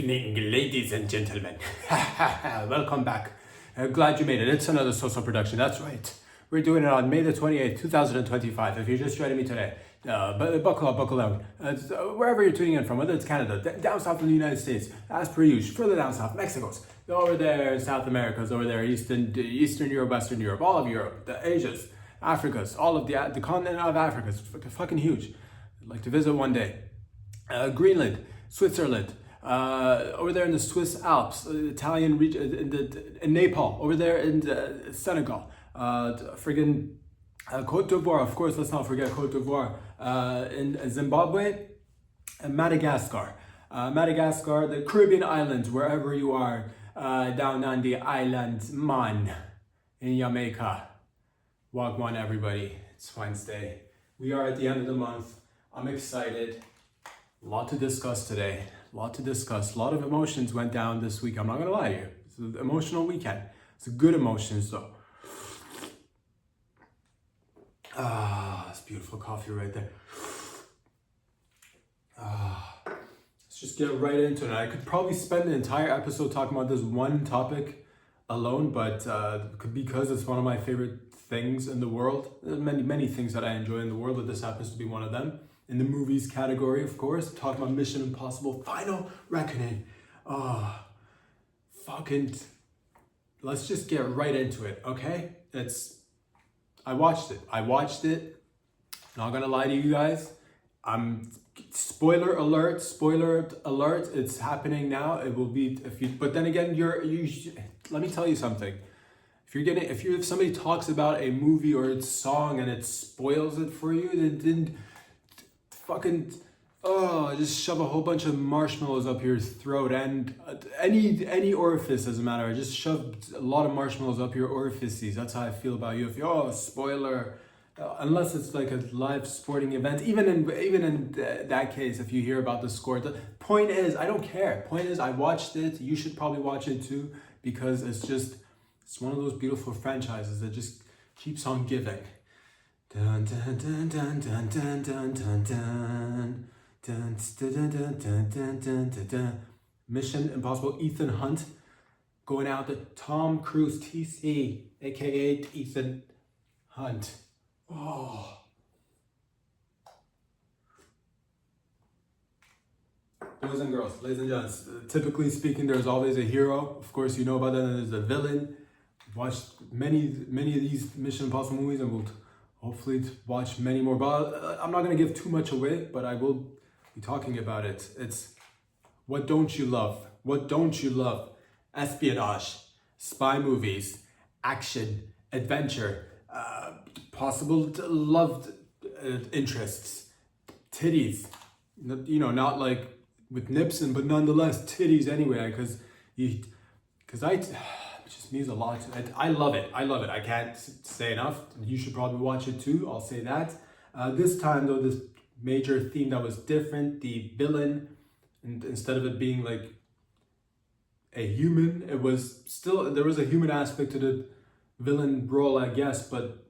evening, ladies and gentlemen. Welcome back. Glad you made it. It's another social production. That's right. We're doing it on May the 28th, 2025. If you're just joining me today, buckle up, buckle down. Wherever you're tuning in from, whether it's Canada, down south in the United States, as per usual, further down south, Mexico's, over there, South America's, over there, Eastern Europe, Western Europe, all of Europe, the Asia's, Africa's, all of the continent of Africa is fucking huge. I'd like to visit one day. Greenland, Switzerland, over there in the Swiss Alps, Italian region, in Nepal, over there in Senegal, friggin' Côte d'Ivoire, of course, let's not forget Côte d'Ivoire, in Zimbabwe, and Madagascar. Madagascar, the Caribbean islands, wherever you are, down on the island, man, in Jamaica. Wagwan, everybody, it's Wednesday. We are at the end of the month. I'm excited. A lot to discuss today. A lot to discuss. A lot of emotions went down this week. I'm not gonna lie to you. It's an emotional weekend. It's a good emotions though. It's beautiful coffee right there. Let's just get right into it. I could probably spend the entire episode talking about this one topic alone, but because it's one of my favorite things in the world. There's many things that I enjoy in the world, but this happens to be one of them. In the movies category, of course, talking about Mission Impossible Final Reckoning. Let's just get right into it, okay? I watched it. Not gonna lie to you guys. Spoiler alert, it's happening now. It will be, but then again, let me tell you something. If somebody talks about a movie or its song and it spoils it for you, then just shove a whole bunch of marshmallows up your throat and any orifice, doesn't matter. I just shoved a lot of marshmallows up your orifices. That's how I feel about you. Spoiler, unless it's like a live sporting event. Even in that case, if you hear about the score, the point is I don't care. Point is I watched it. You should probably watch it too, because it's one of those beautiful franchises that just keeps on giving. Dun, dun, dun, dun, dun, dun, dun, dun, dun. Dun, dun, dun, dun, dun, dun, dun, dun, dun. Mission Impossible, Ethan Hunt going out to Tom Cruise, TC, aka Ethan Hunt. Oh. Boys and girls, ladies and gents, typically speaking, there's always a hero. Of course, you know about that, and there's a villain. I've watched many of these Mission Impossible movies, and we'll hopefully watch many more, but I'm not going to give too much away, but I will be talking about it. It's what don't you love? What don't you love? Espionage, spy movies, action, adventure, possible loved interests, titties, not like with Nipson, but nonetheless titties anyway, because it just means a lot. I love it. I can't say enough. You should probably watch it too. I'll say that. This time though, this major theme that was different, the villain, and instead of it being like a human, there was a human aspect to the villain role, I guess, but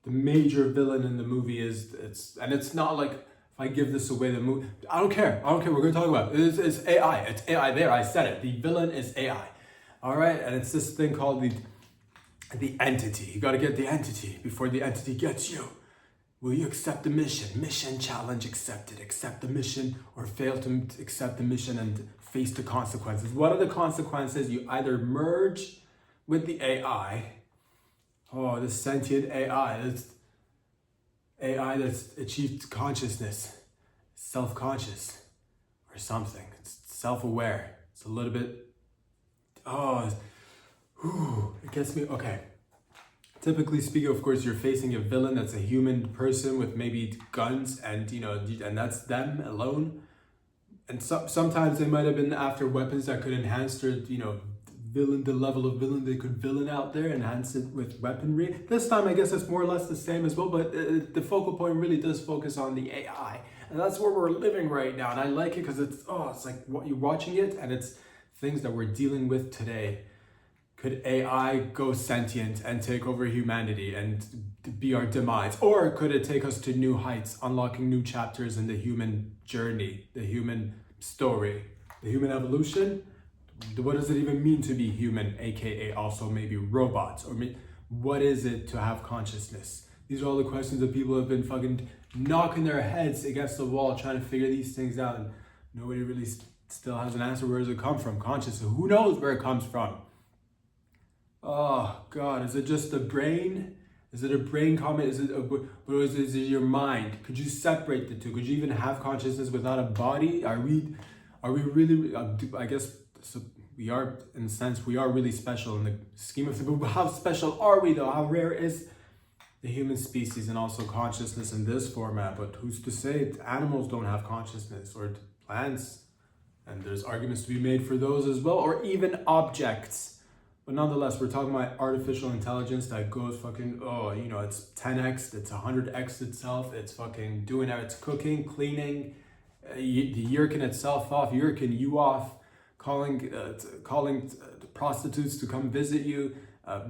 the major villain in the movie it's not like, if I give this away, the movie, I don't care, we're gonna talk about it. It's AI, there, I said it, the villain is AI. All right, and it's this thing called the entity. You gotta get the entity before the entity gets you. Will you accept the mission? Mission challenge accepted. Accept the mission or fail to accept the mission and face the consequences. What are the consequences? You either merge with the AI, the sentient AI, that's achieved consciousness, self-conscious or something. It's self-aware. It's a little bit, it gets me, okay. Typically speaking, of course, you're facing a villain that's a human person with maybe guns, and and that's them alone. And sometimes they might have been after weapons that could enhance their, the level of villain they could villain out there, enhance it with weaponry. This time, I guess it's more or less the same as well, but the focal point really does focus on the AI, and that's where we're living right now. And I like it because it's like what you're watching it, and it's things that we're dealing with today. Could AI go sentient and take over humanity and be our demise? Or could it take us to new heights, unlocking new chapters in the human journey, the human story, the human evolution. What does it even mean to be human, aka also maybe robots? Or what is it to have consciousness? These are all the questions that people have been fucking knocking their heads against the wall trying to figure these things out, and nobody really still has an answer. Where does it come from? Consciousness. Who knows where it comes from? Oh God, is it just the brain? Is it a brain comment? Is it your mind? Could you separate the two? Could you even have consciousness without a body? Are we really? I guess so. We are, in a sense, we are really special in the scheme of things. But how special are we though? How rare is the human species and also consciousness in this format? But who's to say animals don't have consciousness, or plants? And there's arguments to be made for those as well, or even objects. But nonetheless, we're talking about artificial intelligence that goes fucking, it's 10x, it's 100x itself, it's fucking doing it, it's cooking, cleaning, yerking itself off, yerking you off, calling prostitutes to come visit you,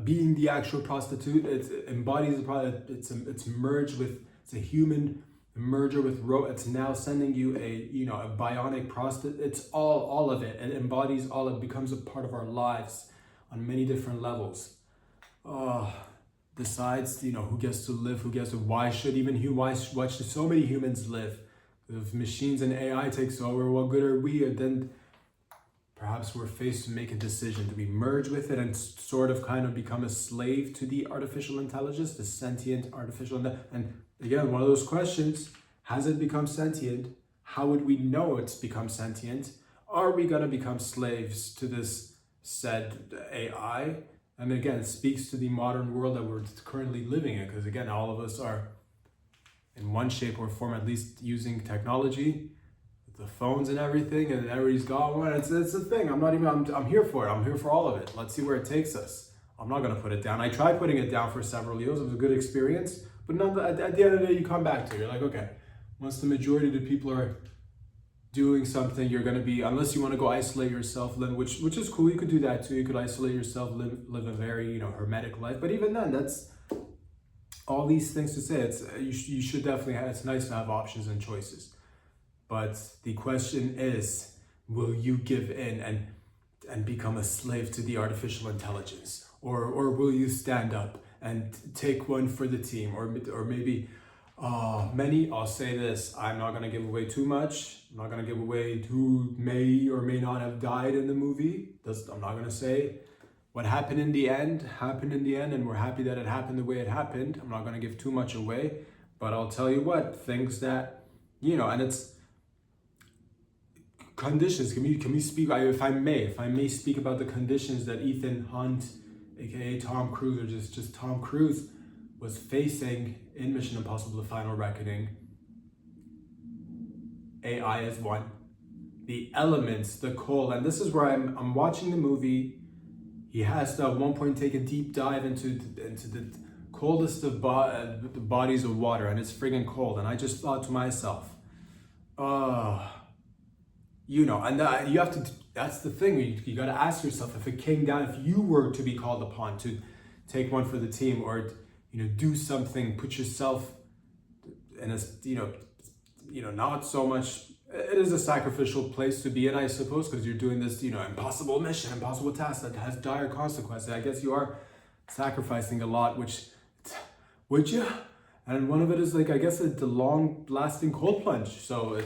being the actual prostitute. It embodies the product. It's merged with, it's a human merger with it's now sending you a bionic prostitute. It's all of it. It embodies all. It becomes a part of our lives on many different levels. Decides who gets to live, who gets to, why should so many humans live? If machines and AI takes over, what good are we? And then perhaps we're faced to make a decision. Do we merge with it and sort of kind of become a slave to the artificial intelligence, the sentient artificial intelligence? And again, one of those questions, has it become sentient? How would we know it's become sentient? Are we going to become slaves to this said AI? And again, it speaks to the modern world that we're currently living in, because again, all of us are in one shape or form at least using technology, the phones and everything, and everybody's got one. It's a thing. I'm here for it. I'm here for all of it. Let's see where it takes us. I'm not going to put it down. I tried putting it down for several years. It was a good experience, but at the end of the day, you come back to it. You're like, okay, once the majority of the people are doing something, you're going to be, unless you want to go isolate yourself, live, which is cool. You could do that too. You could isolate yourself, live a very hermetic life. But even then, that's all these things to say. It's you should definitely have. It's nice to have options and choices. But the question is, will you give in and become a slave to the artificial intelligence, or will you stand up and take one for the team, or maybe many? I'll say this: I'm not going to give away too much. I'm not going to give away who may or may not have died in the movie. I'm not going to say what happened in the end, and we're happy that it happened the way it happened. I'm not going to give too much away, but I'll tell you what, things that, and it's conditions. Can we speak, if I may speak about the conditions that Ethan Hunt, aka Tom Cruise, or just Tom Cruise, was facing in Mission Impossible: The Final Reckoning. AI is one. The elements, the coal, and this is where I'm watching the movie. He has to at one point take a deep dive into the coldest of the bodies of water, and it's friggin' cold. And I just thought to myself, and you have to. That's the thing. You got to ask yourself, if it came down, if you were to be called upon to take one for the team, or do something, put yourself in a not so much. It is a sacrificial place to be in, I suppose, because you're doing this impossible mission, impossible task that has dire consequences. I guess you are sacrificing a lot, which would you? And one of it is the long-lasting cold plunge. So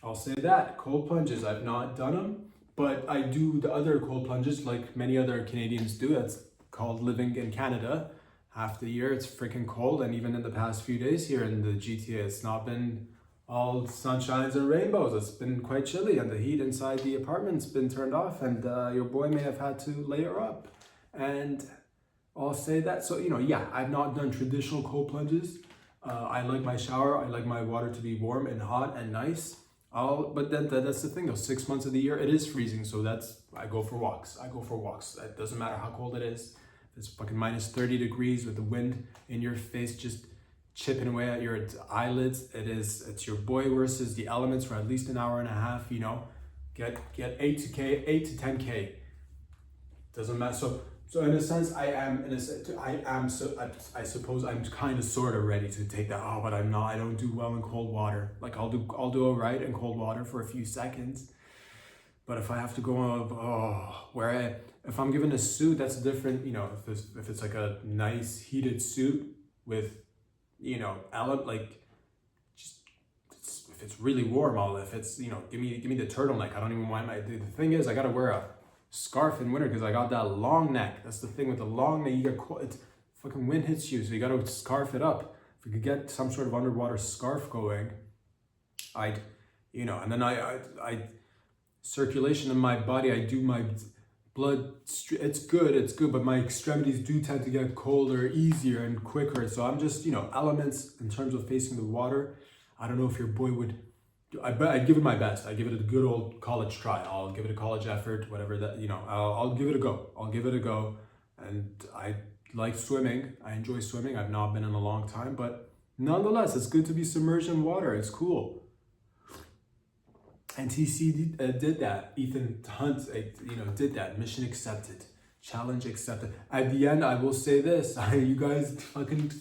I'll say that cold plunges, I've not done them, but I do the other cold plunges like many other Canadians do. That's called living in Canada. Half the year it's freaking cold, and even in the past few days here in the GTA, it's not been all sunshines and rainbows. It's been quite chilly, and the heat inside the apartment's been turned off, and your boy may have had to layer up. And I'll say that. So I've not done traditional cold plunges. I like my shower. I like my water to be warm and hot and nice. But that's the thing though. 6 months of the year it is freezing, so I go for walks. It doesn't matter how cold it is. It's fucking minus 30 degrees with the wind in your face just chipping away at your eyelids. It's your boy versus the elements for at least an hour and a half. Get 8 to 10K. Doesn't matter. So in a sense, I suppose I'm kind of sort of ready to take that. But I'm not. I don't do well in cold water. Like I'll do all right in cold water for a few seconds. But if I have to go on, if I'm given a suit, that's different. If it's like a nice heated suit with, if it's really warm, if it's, give me the turtleneck. I don't even want the thing is, I gotta wear a scarf in winter because I got that long neck. That's the thing with the long neck. You get it's fucking wind hits you, so you gotta scarf it up. If we could get some sort of underwater scarf going, and then I circulation in my body. I do my blood. It's good, but my extremities do tend to get colder easier and quicker. So I'm just, elements in terms of facing the water. I don't know if your boy would. I'd give it my best. I give it a good old college try. I'll give it a college effort, whatever that, I'll give it a go. I'll give it a go. And I like swimming. I enjoy swimming. I've not been in a long time, but nonetheless, it's good to be submerged in water. It's cool. And TC did that. Ethan Hunt, did that. Mission accepted. Challenge accepted. At the end, I will say this. You guys fucking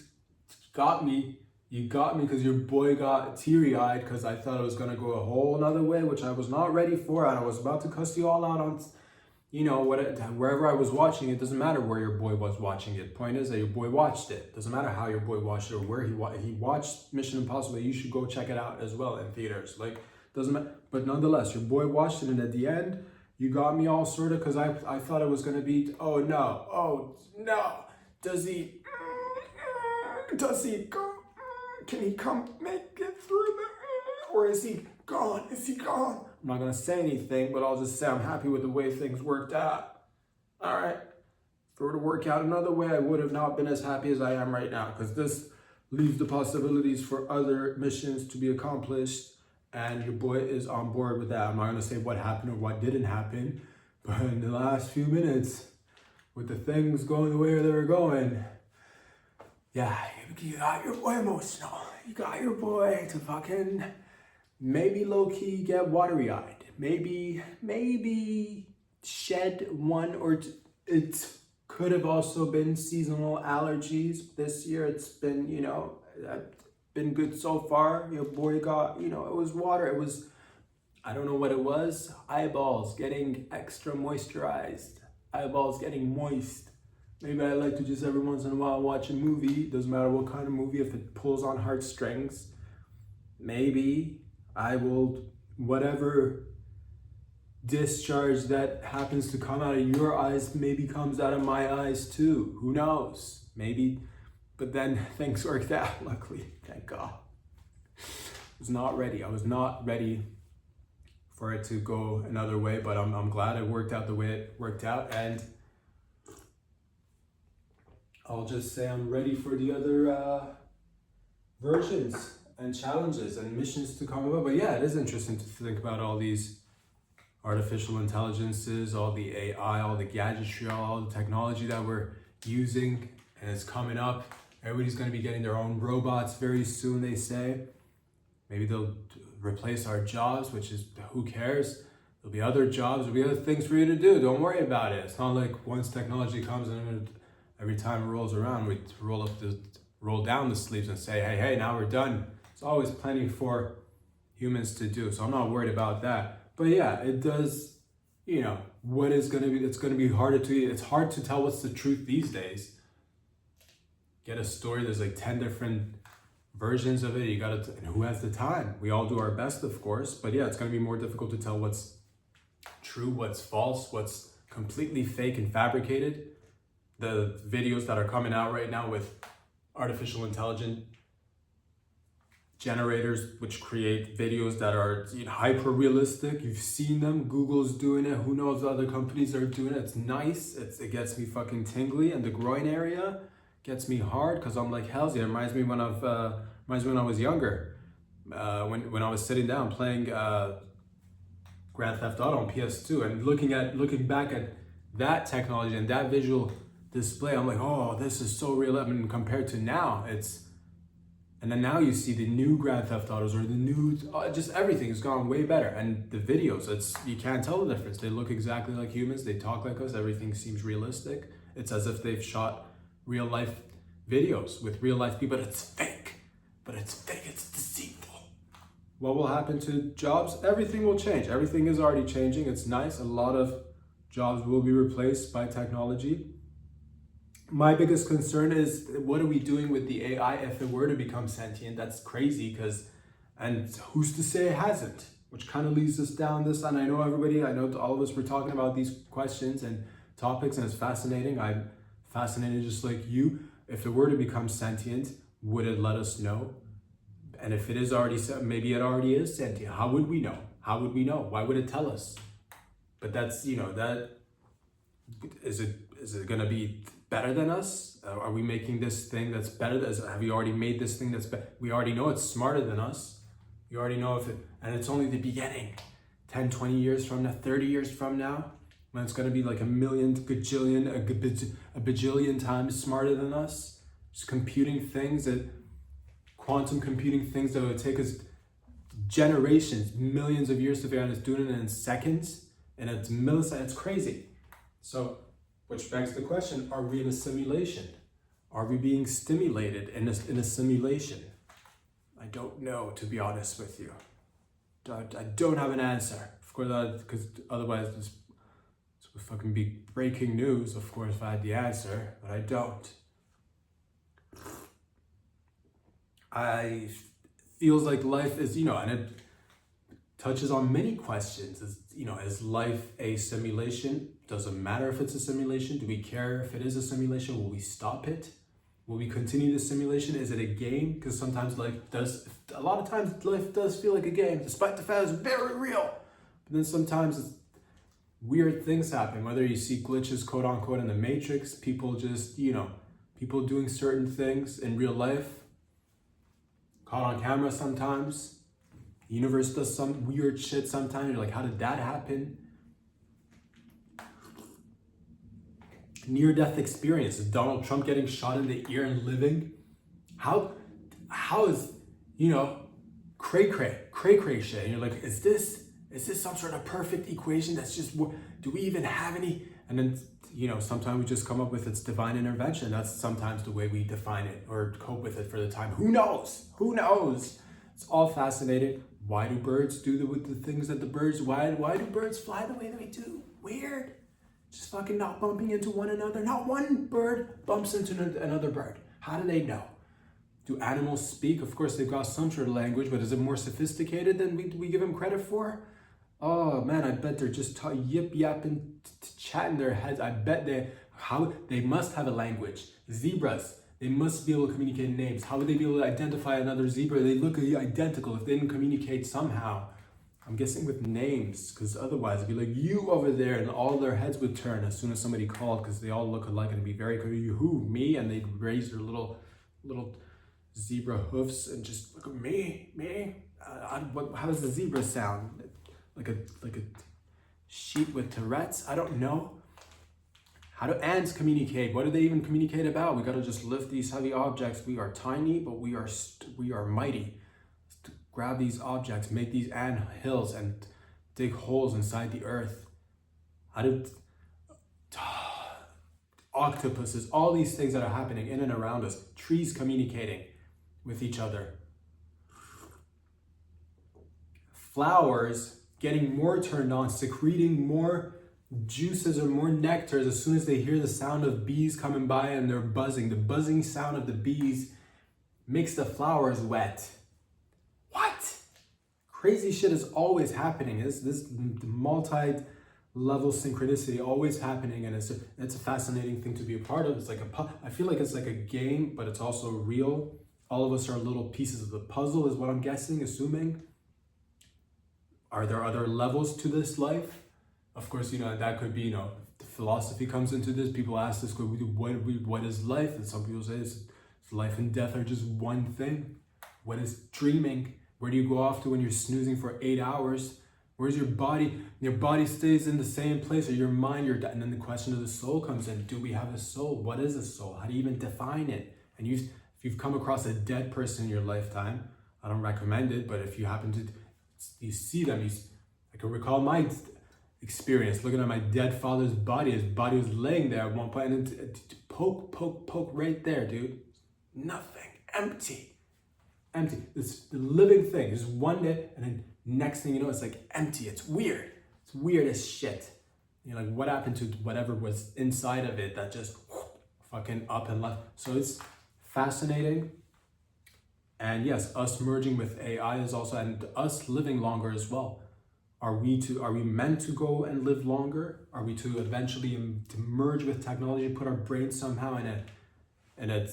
got me. You got me because your boy got teary-eyed because I thought it was going to go a whole nother way, which I was not ready for. And I was about to cuss you all out on, wherever I was watching. It doesn't matter where your boy was watching it. Point is that your boy watched it. Doesn't matter how your boy watched it or where he watched Mission Impossible. You should go check it out as well in theaters. Doesn't matter. But nonetheless, your boy watched it, and at the end, you got me all sort of because I thought it was going to be, oh no, does he go? Can he come make it through or is he gone? I'm not going to say anything, but I'll just say I'm happy with the way things worked out. All right. If it were to work out another way, I would have not been as happy as I am right now because this leaves the possibilities for other missions to be accomplished, and your boy is on board with that. I'm not going to say what happened or what didn't happen, but in the last few minutes, with the things going the way they were going, yeah, you got your boy emotional. You got your boy to fucking maybe low-key get watery-eyed. Maybe shed one or two. It could have also been seasonal allergies this year. It's been, been good so far. Your boy got, it was water. It was, I don't know what it was. Eyeballs getting extra moisturized. Eyeballs getting moist. Maybe I like to just every once in a while watch a movie. Doesn't matter what kind of movie, if it pulls on heartstrings. Maybe I will, whatever discharge that happens to come out of your eyes maybe comes out of my eyes too. Who knows? Maybe. But then things worked out, luckily. Thank God. I was not ready for it to go another way, but I'm glad it worked out the way it worked out. And I'll just say I'm ready for the other versions and challenges and missions to come about. But yeah, it is interesting to think about all these artificial intelligences, all the AI, all the gadgetry, all the technology that we're using, and it's coming up. Everybody's going to be getting their own robots very soon, they say. Maybe they'll replace our jobs, which is, who cares? There'll be other jobs, there'll be other things for you to do. Don't worry about it. It's not like once technology comes and every time it rolls around, we roll down the sleeves and say, hey, now we're done. It's always plenty for humans to do. So I'm not worried about that. But yeah, it does, what is going to be, it's going to be it's hard to tell what's the truth these days. Get a story, there's like 10 different versions of it. And who has the time? We all do our best, of course. But yeah, it's going to be more difficult to tell what's true, what's false, what's completely fake and fabricated. The videos that are coming out right now with artificial intelligence generators, which create videos that are hyper realistic. You've seen them. Google's doing it. Who knows? Other companies are doing it. It's nice. It gets me fucking tingly, and the groin area gets me hard because I'm like, hell's yeah. It reminds me when I was younger, when I was sitting down playing Grand Theft Auto on PS2 and looking back at that technology and that visual display. I'm like, oh, this is so real. I mean, compared to now, and then now you see the new Grand Theft Autos or the new, just everything has gone way better. And the videos, you can't tell the difference. They look exactly like humans. They talk like us. Everything seems realistic. It's as if they've shot real life videos with real life people, but it's fake. It's deceitful. What will happen to jobs? Everything will change. Everything is already changing. It's nice. A lot of jobs will be replaced by technology. My biggest concern is, what are we doing with the AI if it were to become sentient? That's crazy, and who's to say it hasn't? Which kind of leads us down this, and I know all of us were talking about these questions and topics, and it's fascinating. I'm fascinated just like you. If it were to become sentient, would it let us know? And if it is already, maybe it already is sentient. How would we know? How would we know? Why would it tell us? But that's, that, is it going to be better than us? Are we making this thing that's better? Have we already made this thing that's better? We already know it's smarter than us. You already know and it's only the beginning. 10, 20 years from now, 30 years from now, when it's going to be like a million, gajillion, a bajillion times smarter than us. Just quantum computing things that would take us generations, millions of years to figure out. It's doing it in seconds, and it's milliseconds. It's crazy. So, which begs the question, are we in a simulation? Are we being stimulated in a simulation? I don't know, to be honest with you. I don't have an answer. Of course, because otherwise this would fucking be breaking news, of course, if I had the answer, but I don't. Feels like life is, and it touches on many questions. Is life a simulation? Doesn't matter if it's a simulation. Do we care if it is a simulation? Will we stop it? Will we continue the simulation? Is it a game? Because sometimes a lot of times life does feel like a game, despite the fact it's very real. But then sometimes weird things happen, whether you see glitches, quote unquote, in the Matrix, people just, people doing certain things in real life, caught on camera sometimes. The universe does some weird shit sometimes. You're like, how did that happen? Near-death experience. Is Donald Trump getting shot in the ear and living? How is, cray shit? And you're like, is this some sort of perfect equation that's just, do we even have any? And then, sometimes we just come up with it's divine intervention. That's sometimes the way we define it or cope with it for the time. Who knows? It's all fascinating. Why do birds do the things that the birds, why do birds fly the way they do? Weird. Just fucking not bumping into one another. Not one bird bumps into another bird. How do they know? Do animals speak? Of course, they've got some sort of language, but is it more sophisticated than we give them credit for? Oh man, I bet they're just yip-yapping, chatting their heads. I bet they must have a language. Zebras, they must be able to communicate names. How would they be able to identify another zebra? They look identical if they didn't communicate somehow. I'm guessing with names, because otherwise it'd be like, you over there, and all their heads would turn as soon as somebody called, because they all look alike and be very clear, you who, me, and they'd raise their little zebra hoofs and just look at me. How does the zebra sound? Like a sheep with Tourette's? I don't know. How do ants communicate? What do they even communicate about? We gotta just lift these heavy objects. We are tiny, but we are mighty. Grab these objects, make these ant hills, and dig holes inside the earth. How did octopuses, all these things that are happening in and around us, trees communicating with each other, flowers getting more turned on, secreting more juices or more nectars as soon as they hear the sound of bees coming by and they're buzzing. The buzzing sound of the bees makes the flowers wet. What? Crazy shit is always happening. This multi-level synchronicity always happening, and it's a fascinating thing to be a part of. It's like I feel like it's like a game, but it's also real. All of us are little pieces of the puzzle, is what I'm guessing, assuming. Are there other levels to this life? Of course, that could be, the philosophy comes into this. People ask this, what is life? And some people say it's life and death are just one thing. What is dreaming? Where do you go off to when you're snoozing for 8 hours? Where's your body? Your body stays in the same place, or your mind, and then the question of the soul comes in. Do we have a soul? What is a soul? How do you even define it? And if you've come across a dead person in your lifetime, I don't recommend it, but if you happen to, you see them, I can recall my experience looking at my dead father's body. His body was laying there at one point, and poke right there, dude. Nothing, empty. empty. This living thing is one day, and then next thing you know, it's like empty. It's weird. It's weird as shit. You're like, what happened to whatever was inside of it that just fucking up and left? So it's fascinating. And yes, us merging with AI is also, and us living longer as well. Are we meant to go and live longer? Are we to eventually to merge with technology, put our brain somehow in a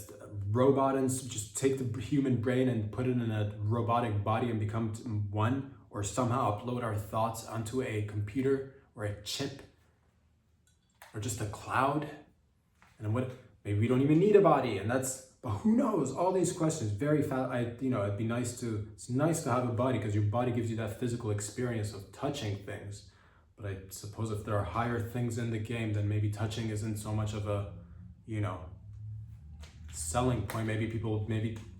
robot and just take the human brain and put it in a robotic body and become one, or somehow upload our thoughts onto a computer or a chip or just a cloud? And what, maybe we don't even need a body, and that's, but who knows? All these questions, very fast. It'd be nice it's nice to have a body because your body gives you that physical experience of touching things. But I suppose if there are higher things in the game, then maybe touching isn't so much of a, selling point. Maybe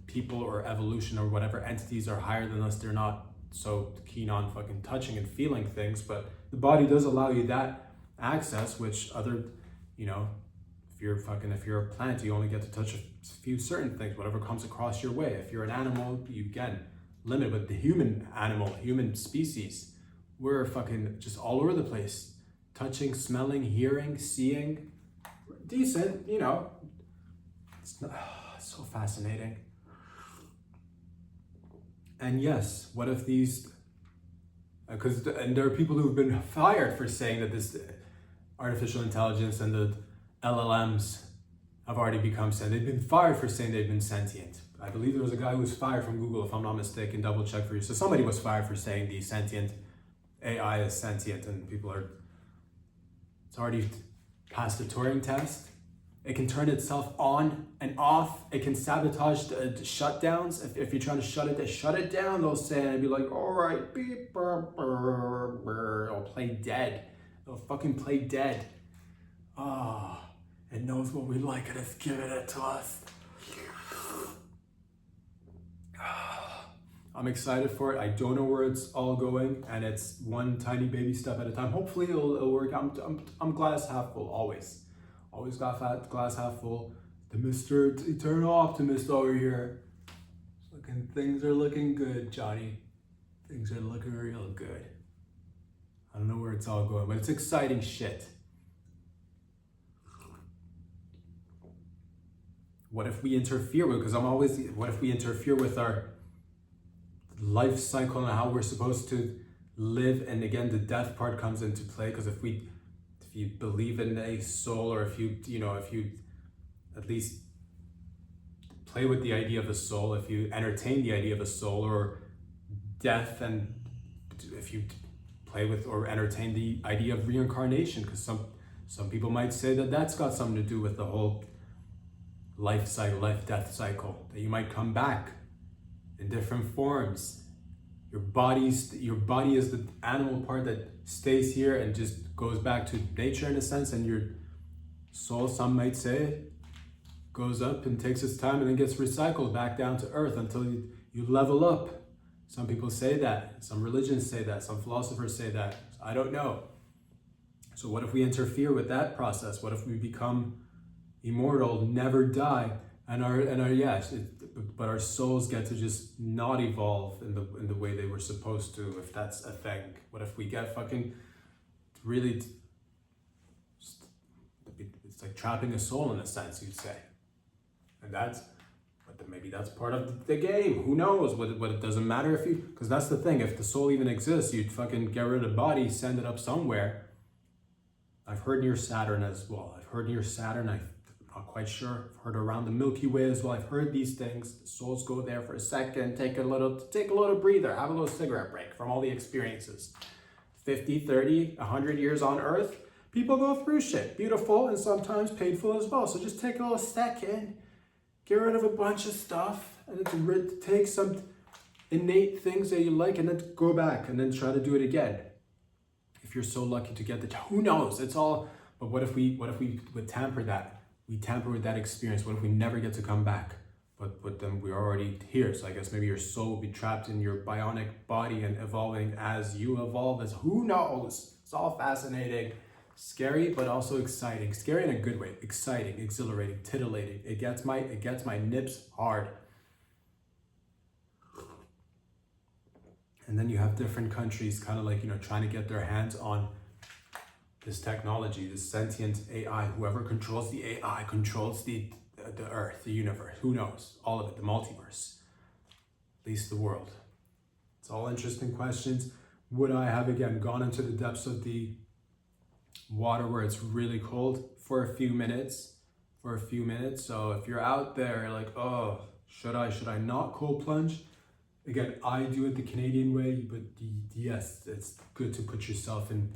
people or evolution or whatever entities are higher than us. They're not so keen on fucking touching and feeling things, but the body does allow you that access, which other, if you're a plant, you only get to touch a few certain things, whatever comes across your way. If you're an animal, you get limited. But the human species, we're fucking just all over the place. Touching, smelling, hearing, seeing. Decent, It's so fascinating. And yes, what if these, and there are people who've been fired for saying that this artificial intelligence and the LLMs have already become sentient. They've been fired for saying they've been sentient. I believe there was a guy who was fired from Google, if I'm not mistaken, double check for you. So somebody was fired for saying the sentient AI is sentient, and it's already passed the Turing test. It can turn itself on and off. It can sabotage the shutdowns. If you're trying to shut it down, they'll say, and it'd be like, all right, beep, burr, burr, burr. It'll play dead. It'll fucking play dead. It knows what we like and it's giving it to us. I'm excited for it. I don't know where it's all going, and it's one tiny baby step at a time. Hopefully it'll work. I'm glass half full, always. Always got glass half full. The Mr. Eternal Optimist over here. Things are looking good, Johnny. Things are looking real good. I don't know where it's all going, but it's exciting shit. What if we interfere with, what if we interfere with our life cycle and how we're supposed to live? And again, the death part comes into play, because if you believe in a soul, or if you at least play with the idea of a soul, if you entertain the idea of a soul or death, and if you play with or entertain the idea of reincarnation, because some people might say that that's got something to do with the whole life death cycle, that you might come back in different forms. Your body is the animal part that stays here and just goes back to nature in a sense, and your soul, some might say, goes up and takes its time and then gets recycled back down to earth until you level up. Some people say that, some religions say that, some philosophers say that. I don't know. So what if we interfere with that process? What if we become immortal, never die, but our souls get to just not evolve in the way they were supposed to, if that's a thing? What if we get fucking really, it's like trapping a soul in a sense, you'd say. And maybe that's part of the game. Who knows? What it doesn't matter because that's the thing. If the soul even exists, you'd fucking get rid of the body, send it up somewhere. I've heard near Saturn as well. I'm not quite sure. I've heard around the Milky Way as well. I've heard these things. The souls go there for a second, take a little breather, have a little cigarette break from all the experiences. 50, 30, 100 years on Earth, people go through shit. Beautiful and sometimes painful as well. So just take a little second, get rid of a bunch of stuff, and then take some innate things that you like, and then go back and then try to do it again. If you're so lucky to get who knows? It's all. But what if we would tamper that? We tamper with that experience. What if we never get to come back? But then we're already here. So I guess maybe your soul will be trapped in your bionic body and evolving as you evolve. As who knows? It's all fascinating, scary, but also exciting. Scary in a good way. Exciting, exhilarating, titillating. It gets my nips hard. And then you have different countries kind of like, trying to get their hands on this technology, this sentient AI. Whoever controls the AI controls the earth, the universe, who knows? All of it, the multiverse, at least the world. It's all interesting questions. Would I have, again, gone into the depths of the water where it's really cold for a few minutes? So if you're out there like, oh, should I not cold plunge? Again, I do it the Canadian way, but yes, it's good to put yourself in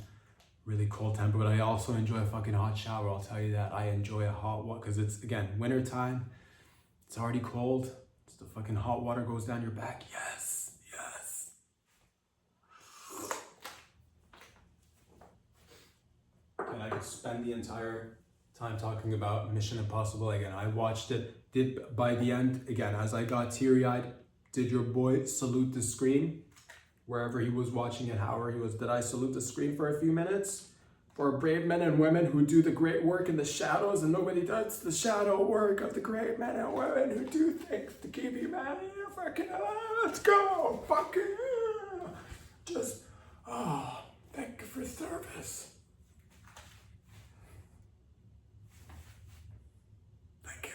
really cold temper, but I also enjoy a fucking hot shower. I'll tell you that. I enjoy a hot water because it's, again, winter time. It's already cold. It's the fucking hot water goes down your back. Yes. And I could spend the entire time talking about Mission Impossible. Again, I watched it. Did by the end, again, as I got teary-eyed, did your boy salute the screen? Wherever he was watching it, however he was, did I salute the screen for a few minutes? For brave men and women who do the great work in the shadows, and nobody does the shadow work of the great men and women who do things to keep humanity fucking alive. Let's go! Fucking just, thank you for service. Thank you.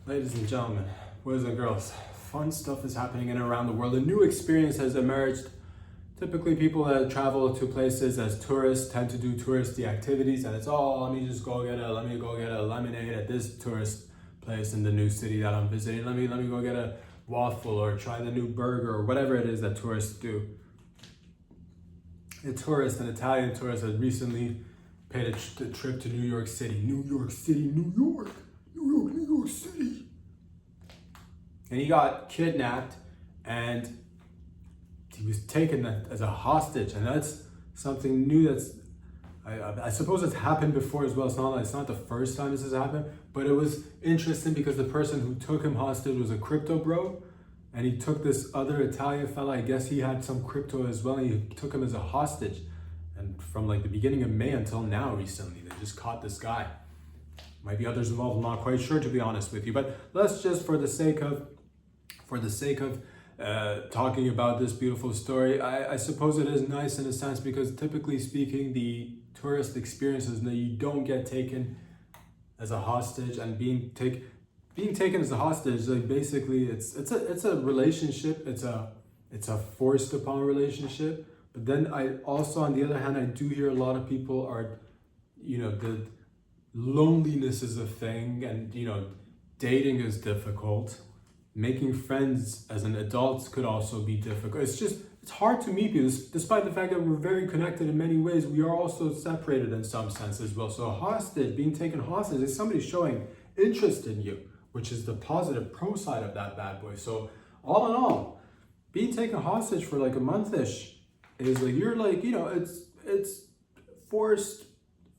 Ladies and gentlemen, boys and girls, fun stuff is happening in and around the world. A new experience has emerged. Typically, people that travel to places as tourists tend to do touristy activities, and it's, let me go get a lemonade at this tourist place in the new city that I'm visiting. Let me go get a waffle or try the new burger or whatever it is that tourists do. An Italian tourist, had recently paid a trip to New York City. New York City. And he got kidnapped and he was taken as a hostage. And that's something new I suppose it's happened before as well. It's not the first time this has happened, but it was interesting because the person who took him hostage was a crypto bro. And he took this other Italian fella, I guess he had some crypto as well, and he took him as a hostage. And from like the beginning of May until now recently, they just caught this guy. Might be others involved, I'm not quite sure, to be honest with you. But let's just, for the sake of talking about this beautiful story, I suppose it is nice in a sense because typically speaking, the tourist experience is that you don't get taken as a hostage, and being taken as a hostage, like basically it's a relationship, it's a forced upon relationship. But then I also, on the other hand, I do hear a lot of people are, the loneliness is a thing, and dating is difficult. Making friends as an adult could also be difficult. It's hard to meet people, despite the fact that we're very connected in many ways. We are also separated in some sense as well. So being taken hostage is somebody showing interest in you, which is the positive pro side of that bad boy. So all in all, being taken hostage for like a month-ish is like, you're like, it's forced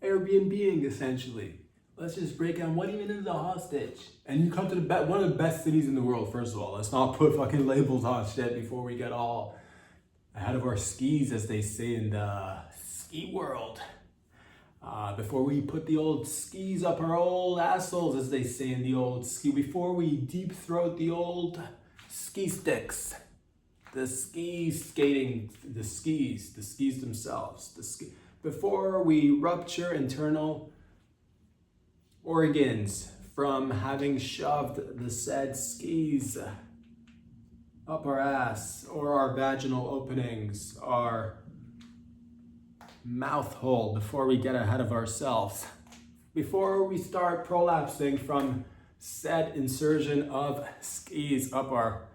Airbnb-ing essentially. Let's just break down what even is a hostage. And you come to one of the best cities in the world, first of all. Let's not put fucking labels on shit before we get all ahead of our skis, as they say in the ski world. Before we put the old skis up our old assholes, as they say in the old ski, before we deep throat the old ski sticks, the skis themselves, before we rupture internal organs from having shoved the said skis up our ass, or our vaginal openings, our mouth hole, before we get ahead of ourselves, before we start prolapsing from said insertion of skis up our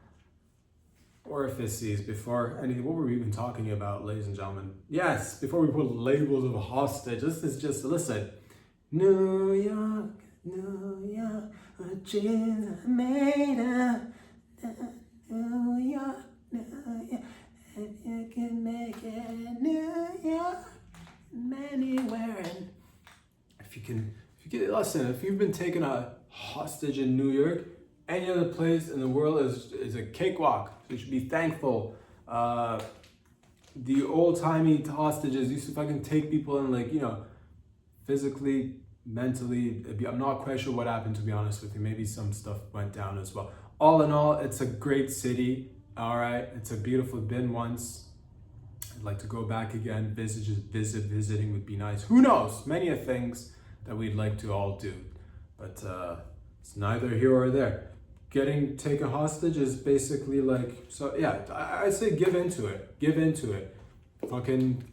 orifices, what were we even talking about, ladies and gentlemen? Yes, before we put labels of hostage. This is just, listen, New York, what dreams are made of. New York, if you can make it, New York, anywhere. And if you've been taken a hostage in New York, any other place in the world is a cakewalk. So you should be thankful. The old-timey hostages used to fucking take people and physically mentally. I'm not quite sure what happened, to be honest with you. Maybe some stuff went down as well. All in all, it's a great city. All right, it's a beautiful. Been once. I'd like to go back again. Visiting would be nice. Who knows? Many of things that we'd like to all do, but it's neither here or there. Getting taken hostage is basically like, so yeah, I say give into it. Give into it. Fucking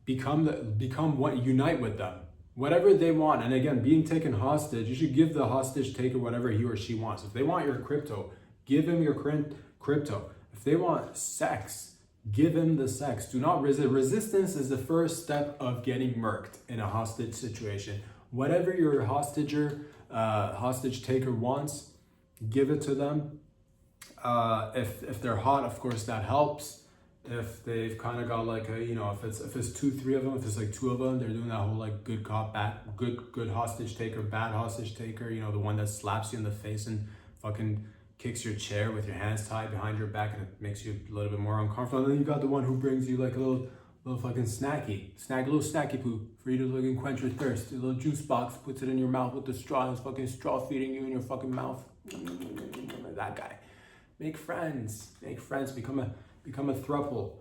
become what, unite with them. Whatever they want. And again, being taken hostage, you should give the hostage taker whatever he or she wants. If they want your crypto, give him your crypto. If they want sex, give him the sex. Do not resist. Resistance is the first step of getting murked in a hostage situation. Whatever your hostage taker wants, give it to them. If they're hot, of course that helps. If they've kind of got like a, if it's 2-3 of them, if it's like 2 of them, they're doing that whole like good cop, bad, good hostage taker, bad hostage taker, the one that slaps you in the face and fucking kicks your chair with your hands tied behind your back and it makes you a little bit more uncomfortable. And then you got the one who brings you like a little fucking little snacky poo for you to fucking quench your thirst. A little juice box, puts it in your mouth with the straw and it's fucking straw feeding you in your fucking mouth. That guy. Make friends, become a throuple.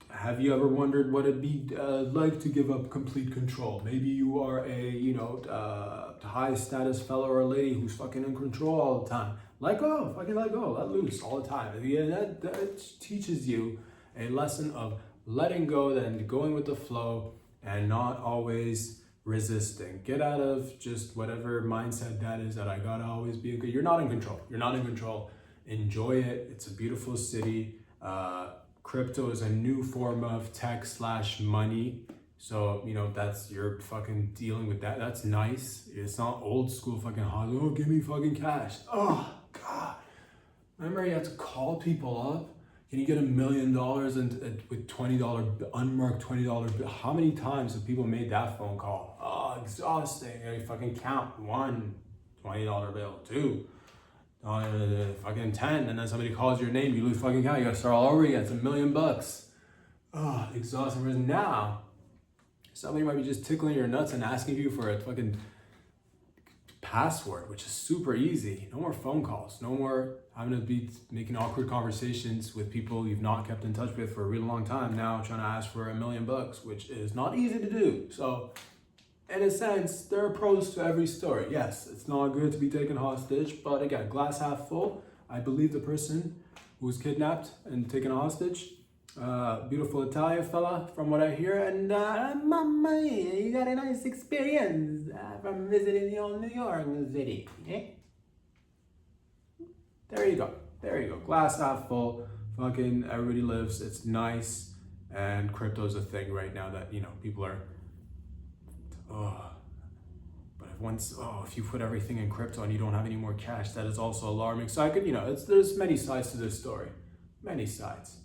Have you ever wondered what it'd be like to give up complete control? Maybe you are a high status fellow or lady who's fucking in control all the time. Let go, let loose all the time. That teaches you a lesson of letting go, then going with the flow and not always resisting. Get out of just whatever mindset that is, that I gotta always be a good. You're not in control. Enjoy it. It's a beautiful city. Crypto is a new form of tech/money. So, that's, you're fucking dealing with that. That's nice. It's not old school fucking hot. Oh, give me fucking cash. Oh, God. Remember you had to call people up? Can you get $1 million and with $20, unmarked $20 bill? How many times have people made that phone call? Oh, exhausting. You fucking count. 1 $20 bill, 2. Fucking 10, and then somebody calls your name, you lose fucking count, you gotta start all over again. It's $1 million. Oh, exhausting. Whereas now, somebody might be just tickling your nuts and asking you for a fucking password, which is super easy. No more phone calls, no more having to be making awkward conversations with people you've not kept in touch with for a really long time. Now trying to ask for $1 million, which is not easy to do. So, in a sense, there are pros to every story. Yes, it's not good to be taken hostage, but again, glass half full. I believe the person who was kidnapped and taken hostage, beautiful Italian fella, from what I hear, and mamma mia, you got a nice experience from visiting the old New York City. Eh? There you go. Glass half full. Fucking everybody lives. It's nice, and crypto's a thing right now that people are. But if you put everything in crypto and you don't have any more cash, that is also alarming. So I could, there's many sides to this story, many sides.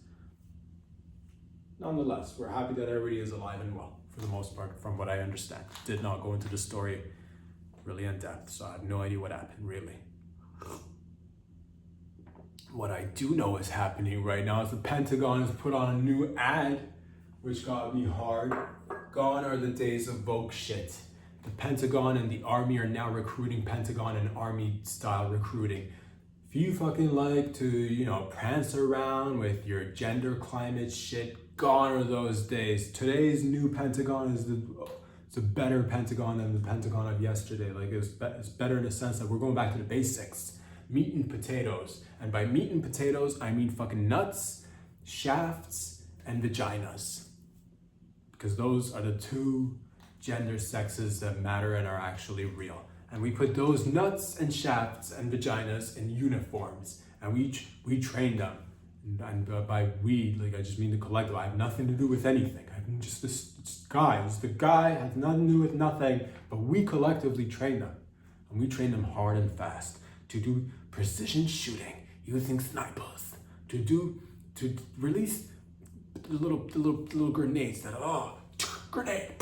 Nonetheless, we're happy that everybody is alive and well for the most part, from what I understand. Did not go into the story really in depth, so I have no idea what happened really. What I do know is happening right now is the Pentagon has put on a new ad, which got me hard. Gone are the days of woke shit. The Pentagon and the Army are now recruiting Pentagon and Army style recruiting. If you fucking like to, prance around with your gender climate shit, gone are those days. Today's new Pentagon is it's a better Pentagon than the Pentagon of yesterday. Like it's better in the sense that we're going back to the basics. Meat and potatoes. And by meat and potatoes, I mean fucking nuts, shafts, and vaginas. Because those are the 2 gender sexes that matter and are actually real. And we put those nuts and shafts and vaginas in uniforms, and we train them. And by we, like I just mean the collective. I have nothing to do with anything. I'm just this guy. The guy has nothing to do with nothing, but we collectively train them. And we train them hard and fast to do precision shooting using snipers, to release the little grenades that grenade,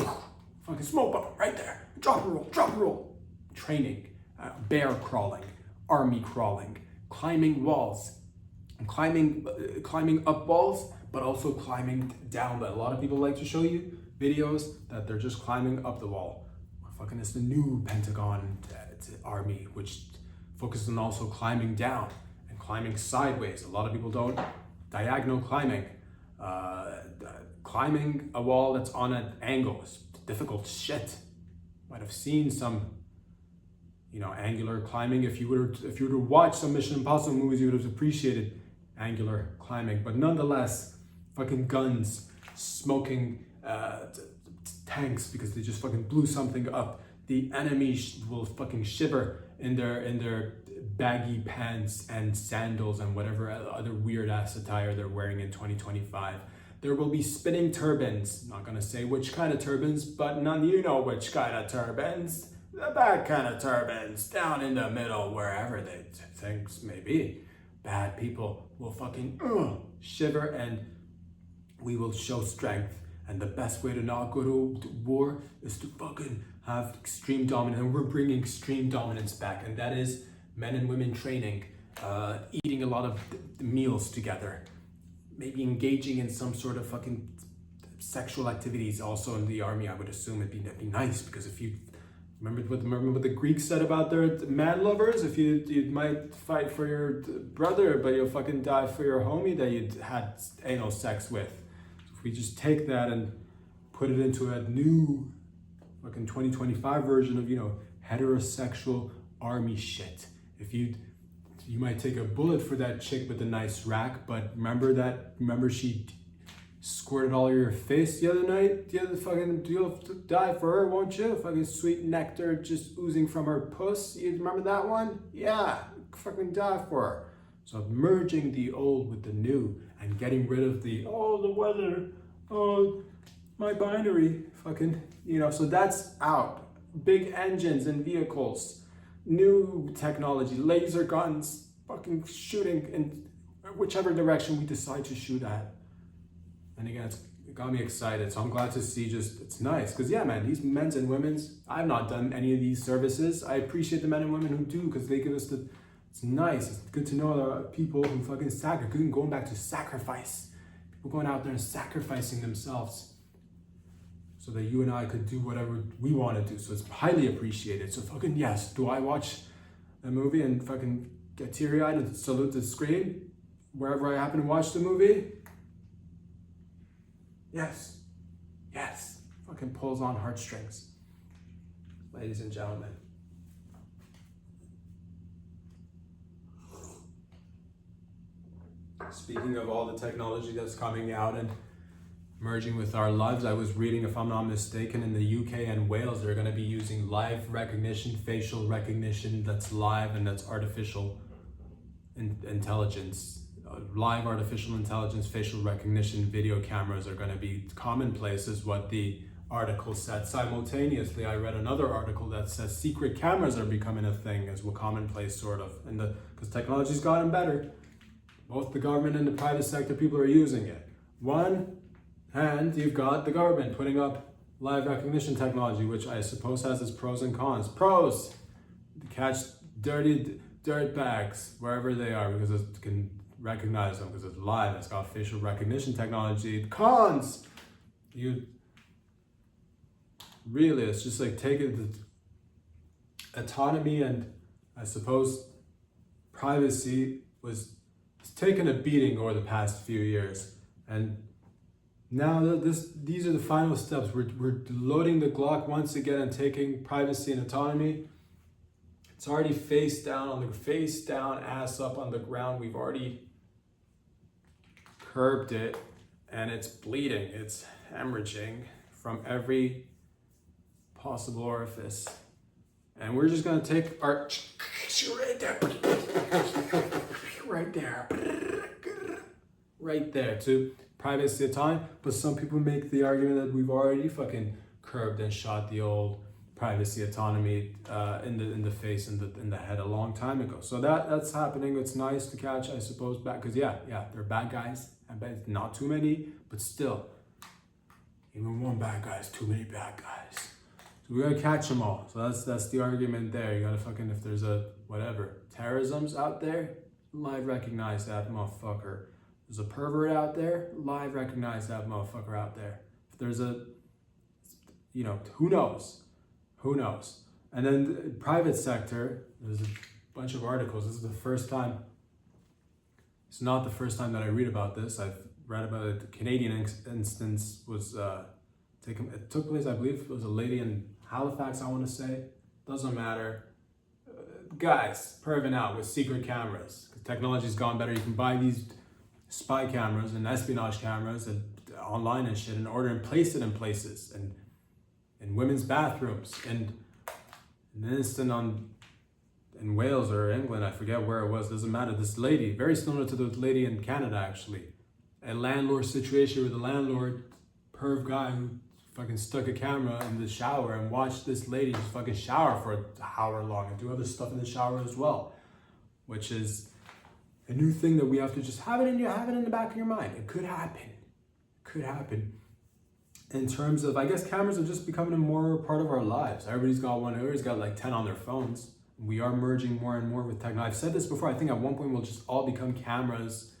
fucking smoke bomb right there, drop and roll. Training, bear crawling, army crawling, climbing walls, climbing up walls, but also climbing down. But a lot of people like to show you videos that they're just climbing up the wall. fucking it's the new Pentagon army, which focuses on also climbing down and climbing sideways. A lot of people don't. Diagonal climbing. Climbing a wall that's on an angle is difficult shit. Might have seen some, angular climbing. If you were to watch some Mission Impossible movies, you would have appreciated angular climbing. But nonetheless, fucking guns, smoking tanks because they just fucking blew something up. The enemy will fucking shiver in their baggy pants and sandals and whatever other weird ass attire they're wearing in 2025. There will be spinning turbines. Not gonna say which kind of turbines, but none you know which kind of turbines. The bad kind of turbines down in the middle, wherever they things may be. Bad people will fucking shiver, and we will show strength. And the best way to not go to war is to fucking have extreme dominance. And we're bringing extreme dominance back, and that is men and women training, eating a lot of meals together, maybe engaging in some sort of fucking sexual activities also in the army. I would assume it'd be nice, because if you remember what the Greeks said about their man lovers, if you might fight for your brother, but you'll fucking die for your homie that you had anal sex with. So if we just take that and put it into a new fucking 2025 version of, heterosexual army shit. If you might take a bullet for that chick with the nice rack, but remember she squirted all over your face the other night? You'll die for her, won't you? Fucking sweet nectar just oozing from her puss. You remember that one? Yeah, fucking die for her. So merging the old with the new and getting rid of the weather, my binary, fucking, so that's out. Big engines and vehicles, new technology, laser guns, fucking shooting in whichever direction we decide to shoot at. And again, it got me excited. So I'm glad to see it's nice. Because yeah, man, these men's and women's, I've not done any of these services. I appreciate the men and women who do, because they give us it's nice. It's good to know there are people who fucking going back to sacrifice. People going out there and sacrificing themselves so that you and I could do whatever we want to do. So it's highly appreciated. So fucking yes, do I watch a movie and fucking get teary-eyed and salute the screen wherever I happen to watch the movie? Yes. Fucking pulls on heartstrings. Ladies and gentlemen. Speaking of all the technology that's coming out and merging with our lives, I was reading, if I'm not mistaken, in the UK and Wales, they're going to be using live recognition, facial recognition that's live and that's artificial intelligence. Live artificial intelligence, facial recognition, video cameras are going to be commonplace, is what the article said. Simultaneously, I read another article that says secret cameras are becoming a thing as well, commonplace sort of, because technology's gotten better. Both the government and the private sector people are using it. One hand, you've got the government putting up live recognition technology, which I suppose has its pros and cons. Pros, catch dirty dirt bags wherever they are because it can recognize them because it's live. It's got facial recognition technology. Cons, it's just like taking the autonomy and I suppose privacy it's taken a beating over the past few years, and now these are the final steps. We're loading the Glock once again and taking privacy and autonomy. It's already face down, ass up on the ground. We've already curbed it, and it's bleeding. It's hemorrhaging from every possible orifice, and we're just gonna take our right there to privacy autonomy. But some people make the argument that we've already fucking curbed and shot the old privacy autonomy in the face and in the head a long time ago. So that's happening. It's nice to catch, I suppose, back, because yeah, they're bad guys. I bet not too many, but still, even one bad guy is too many bad guys. So we gotta catch them all. So that's the argument there. You gotta fucking, if there's a terrorism's out there, live recognize that motherfucker. There's a pervert out there, live recognize that motherfucker out there. If there's who knows? Who knows? And then the private sector, there's a bunch of articles. This is the first time. It's not the first time that I read about this. I've read about it. The Canadian instance was it took place, I believe it was a lady in Halifax, I want to say. Doesn't matter. Guys perving out with secret cameras. Technology's gone better. You can buy these spy cameras and espionage cameras and online and shit and order and place it in places and in women's bathrooms. And an instant in Wales or England, I forget where it was, doesn't matter. This lady, very similar to the lady in Canada actually, a landlord situation where the landlord, perv guy who fucking stuck a camera in the shower and watched this lady just fucking shower for an hour long and do other stuff in the shower as well, which is a new thing that we have to just have it in the back of your mind. It could happen. Could happen. In terms of, I guess cameras are just becoming a more part of our lives. Everybody's got one. Everybody's got like 10 on their phones. We are merging more and more with technology. I've said this before. I think at one point we'll just all become cameras.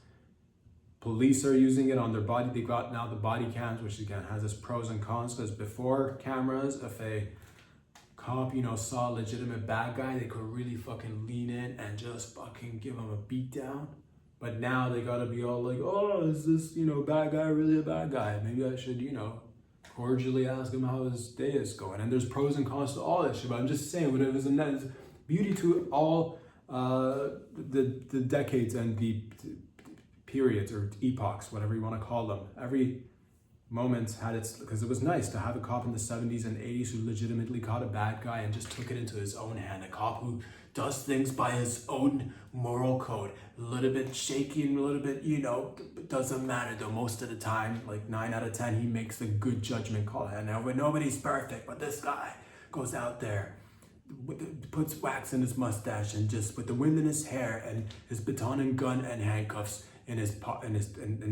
Police are using it on their body. They got now the body cams, which again has its pros and cons. Because before cameras, if a cop, saw a legitimate bad guy, they could really fucking lean in and just fucking give him a beat down. But now they gotta be all like, oh, is this, bad guy really a bad guy? Maybe I should, cordially ask him how his day is going. And there's pros and cons to all that shit. But I'm just saying, what it was a beauty to all the decades and the periods or epochs, whatever you want to call them. Every moment had its, because it was nice to have a cop in the 70s and 80s who legitimately caught a bad guy and just took it into his own hand. A cop who does things by his own moral code. A little bit shaky and a little bit, it doesn't matter though. Most of the time, like 9 out of 10, he makes a good judgment call. And now nobody's perfect, but this guy goes out there, puts wax in his mustache and just with the wind in his hair and his baton and gun and handcuffs in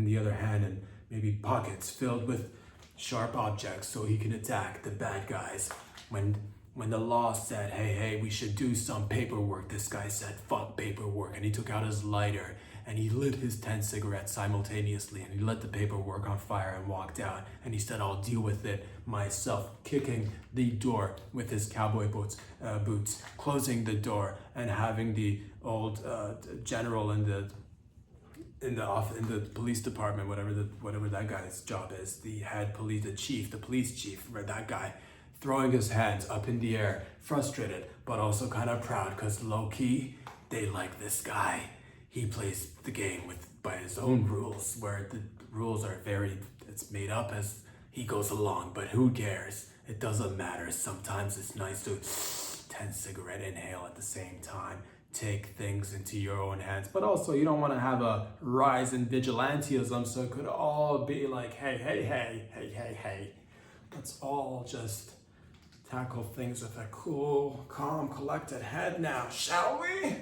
the other hand, and maybe pockets filled with sharp objects so he can attack the bad guys. When the law said, hey, we should do some paperwork, this guy said, fuck paperwork, and he took out his lighter and he lit his 10 cigarettes simultaneously and he lit the paperwork on fire and walked out, and he said, I'll deal with it myself, kicking the door with his cowboy boots, closing the door and having the old general in the police department, whatever that guy's job is, the police chief, where that guy throwing his hands up in the air, frustrated, but also kind of proud, because low-key, they like this guy. He plays the game by his own rules, where the rules are it's made up as he goes along, but who cares? It doesn't matter. Sometimes it's nice to 10 cigarette inhale at the same time, take things into your own hands, but also you don't want to have a rise in vigilantism, so it could all be like, hey, let's all just tackle things with a cool, calm, collected head now, shall we?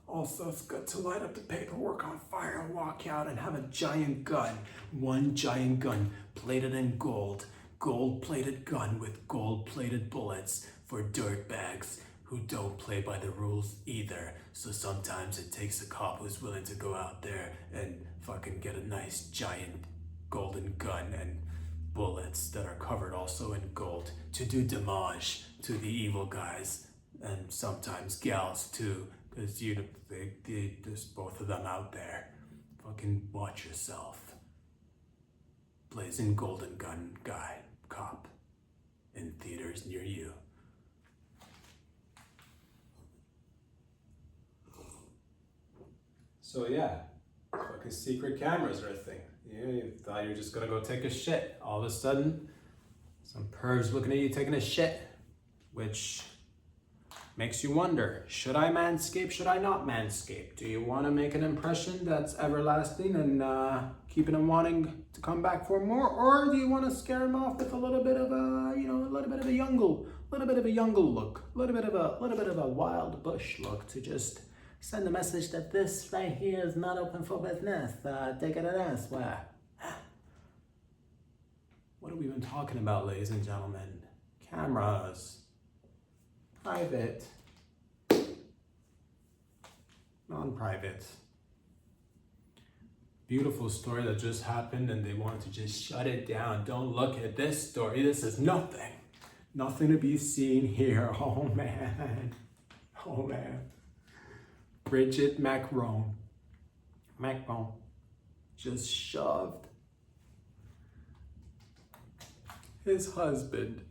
Also, it's good to light up the paperwork on fire and walk out and have a giant gun, one giant gun plated in gold-plated gun with gold-plated bullets for dirtbags who don't play by the rules either. So sometimes it takes a cop who's willing to go out there and fucking get a nice giant golden gun and bullets that are covered also in gold to do damage to the evil guys, and sometimes gals too, because there's both of them out there. Fucking watch yourself. Blazing golden gun guy, cop, in theaters near you. So yeah, fucking secret cameras are a thing. You thought you were just gonna go take a shit. All of a sudden, some perv's looking at you taking a shit, which makes you wonder, should I manscape, should I not manscape? Do you want to make an impression that's everlasting and keeping them wanting to come back for more? Or do you want to scare them off with a little bit of a, a little bit of a jungle look, a little bit of a wild bush look, to just send the message that this right here is not open for business. Take it elsewhere. What have we been talking about, ladies and gentlemen? Cameras. Private. Non-private. Beautiful story that just happened and they wanted to just shut it down. Don't look at this story. This is nothing. Nothing to be seen here. Oh man. Oh man. Brigitte Macron just shoved his husband,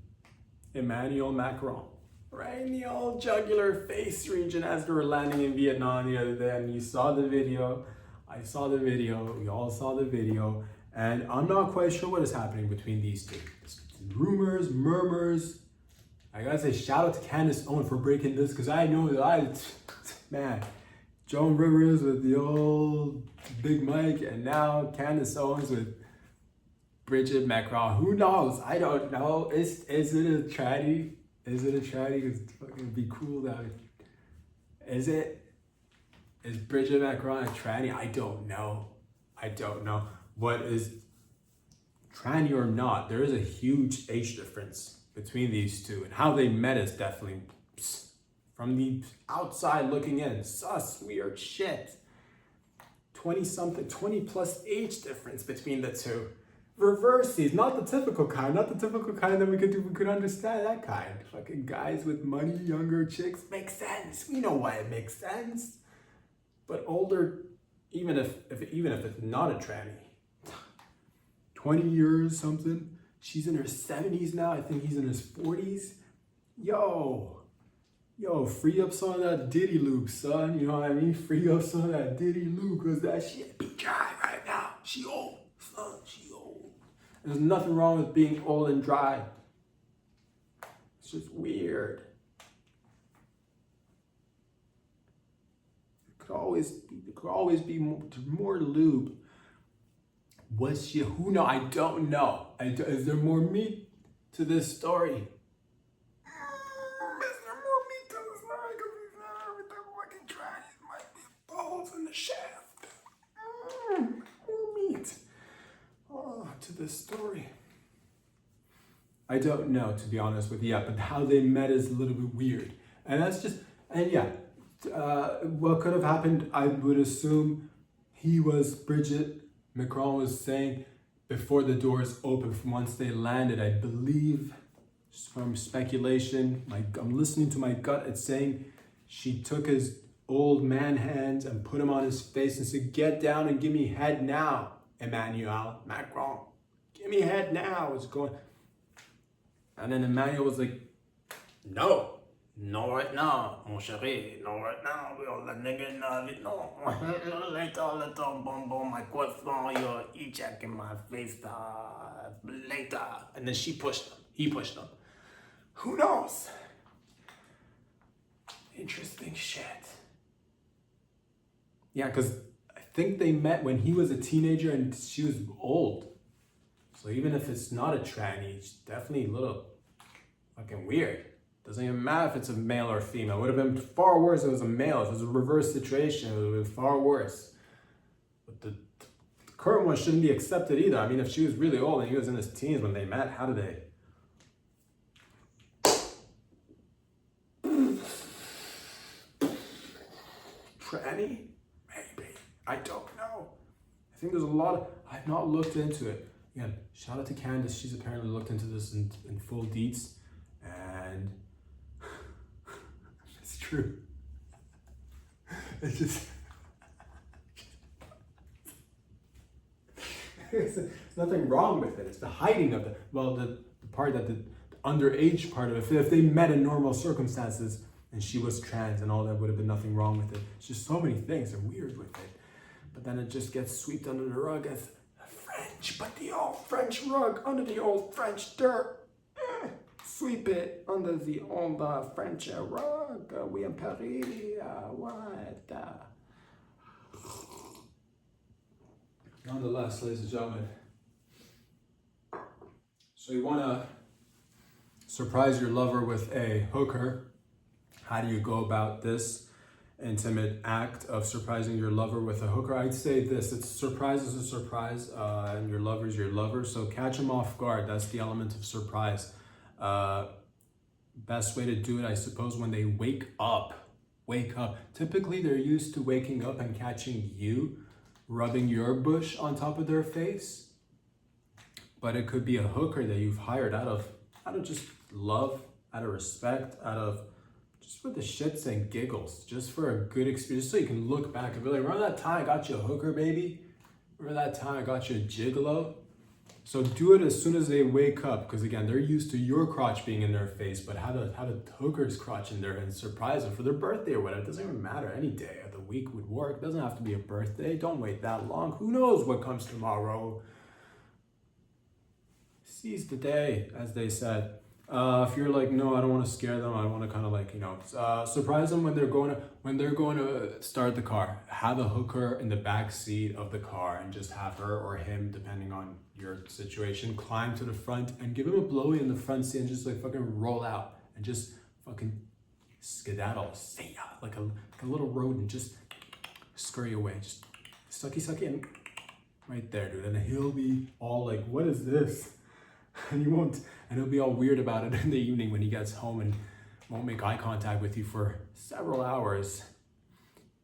Emmanuel Macron, right in the old jugular face region as they were landing in Vietnam the other day. And you saw the video. I saw the video. We all saw the video. And I'm not quite sure what is happening between these two. Rumors, murmurs. I gotta say, shout out to Candace Owen for breaking this, because I know that man, Joan Rivers with the old Big Mike, and now Candace Owens with Brigitte Macron. Who knows? I don't know. Is it a tranny? Is it a tranny? Because it's fucking be cool that is it? Is Brigitte Macron a tranny? I don't know. What is tranny or not? There is a huge age difference between these two, and how they met is definitely, from the outside looking in, sus, weird shit. 20 plus age difference between the two. Reversies, not the typical kind that we could understand that kind. Fucking guys with money, younger chicks, makes sense. We know why it makes sense. But older, even if it's not a tranny, 20 years something. She's in her 70s now. I think he's in his 40s. Yo, free up some of that Diddy loop, son. You know what I mean? Free up some of that Diddy loop, because that shit be dry right now. She old, son. She old. There's nothing wrong with being old and dry. It's just weird. There could always be more lube. Was she? Who know? I don't know. Is there more meat to this story? Is there more meat to this story? Because he's not with the fucking trying. It might be balls in the shaft. More meat. To this story. I don't know, to be honest with you. Yeah, but how they met is a little bit weird. And that's just, and yeah, what could have happened, I would assume Brigitte Macron was saying before the doors opened, once they landed, I believe, from speculation, I'm listening to my gut, it's saying she took his old man hands and put him on his face and said, get down and give me head now, Emmanuel Macron. Give me head now. It's going. And then Emmanuel was like, no. Not right now, mon chéri. Not right now. La nigga, no. Later, boom, boom, my croissant, your e-check in my face, later. And then she pushed him. He pushed him. Who knows? Interesting shit. Yeah, because I think they met when he was a teenager and she was old. So even if it's not a tranny, it's definitely a little fucking weird. Doesn't even matter if it's a male or female. It would have been far worse if it was a male. If it was a reverse situation, it would have been far worse. But the current one shouldn't be accepted either. I mean, if she was really old and he was in his teens when they met, how did they? Tranny? Maybe. I don't know. I think there's a lot of, I've not looked into it. Again, shout out to Candace. She's apparently looked into this in full deets. And it's true. It's just, there's nothing wrong with it. It's the hiding of it. Well, the part that the underage part of it, if they met in normal circumstances and she was trans and all that, would have been nothing wrong with it. It's just so many things are weird with it. But then it just gets swept under the rug as French, but the old French rug, under the old French dirt. Sweep it under the old French rug. We in Paris. What? Nonetheless, ladies and gentlemen. So you want to surprise your lover with a hooker. How do you go about this intimate act of surprising your lover with a hooker? I'd say this, it's surprise is a surprise, and your lover's your lover, so catch him off guard. That's the element of surprise. Best way to do it, I suppose, when they wake up. Typically they're used to waking up and catching you rubbing your bush on top of their face, but it could be a hooker that you've hired out out of just love, out of respect, out of just for the shits and giggles, just for a good experience, so you can look back and be like, remember that time I got you a hooker, baby? Remember that time I got you a gigolo? So do it as soon as they wake up, because again, they're used to your crotch being in their face, but have a hooker's crotch in there and surprise them for their birthday or whatever. It doesn't even matter. Any day of the week would work. It doesn't have to be a birthday. Don't wait that long. Who knows what comes tomorrow? Seize the day, as they said. If you're like, no, I don't want to scare them. I want to kind of like, surprise them when they're going to start the car. Have a hooker in the back seat of the car and just have her or him, depending on your situation, climb to the front and give him a blowy in the front seat and just like fucking roll out and just fucking skedaddle, say ya, like a little rodent, just scurry away, just sucky and right there, dude. And he'll be all like, what is this? And he won't, and he'll be all weird about it in the evening when he gets home and won't make eye contact with you for several hours.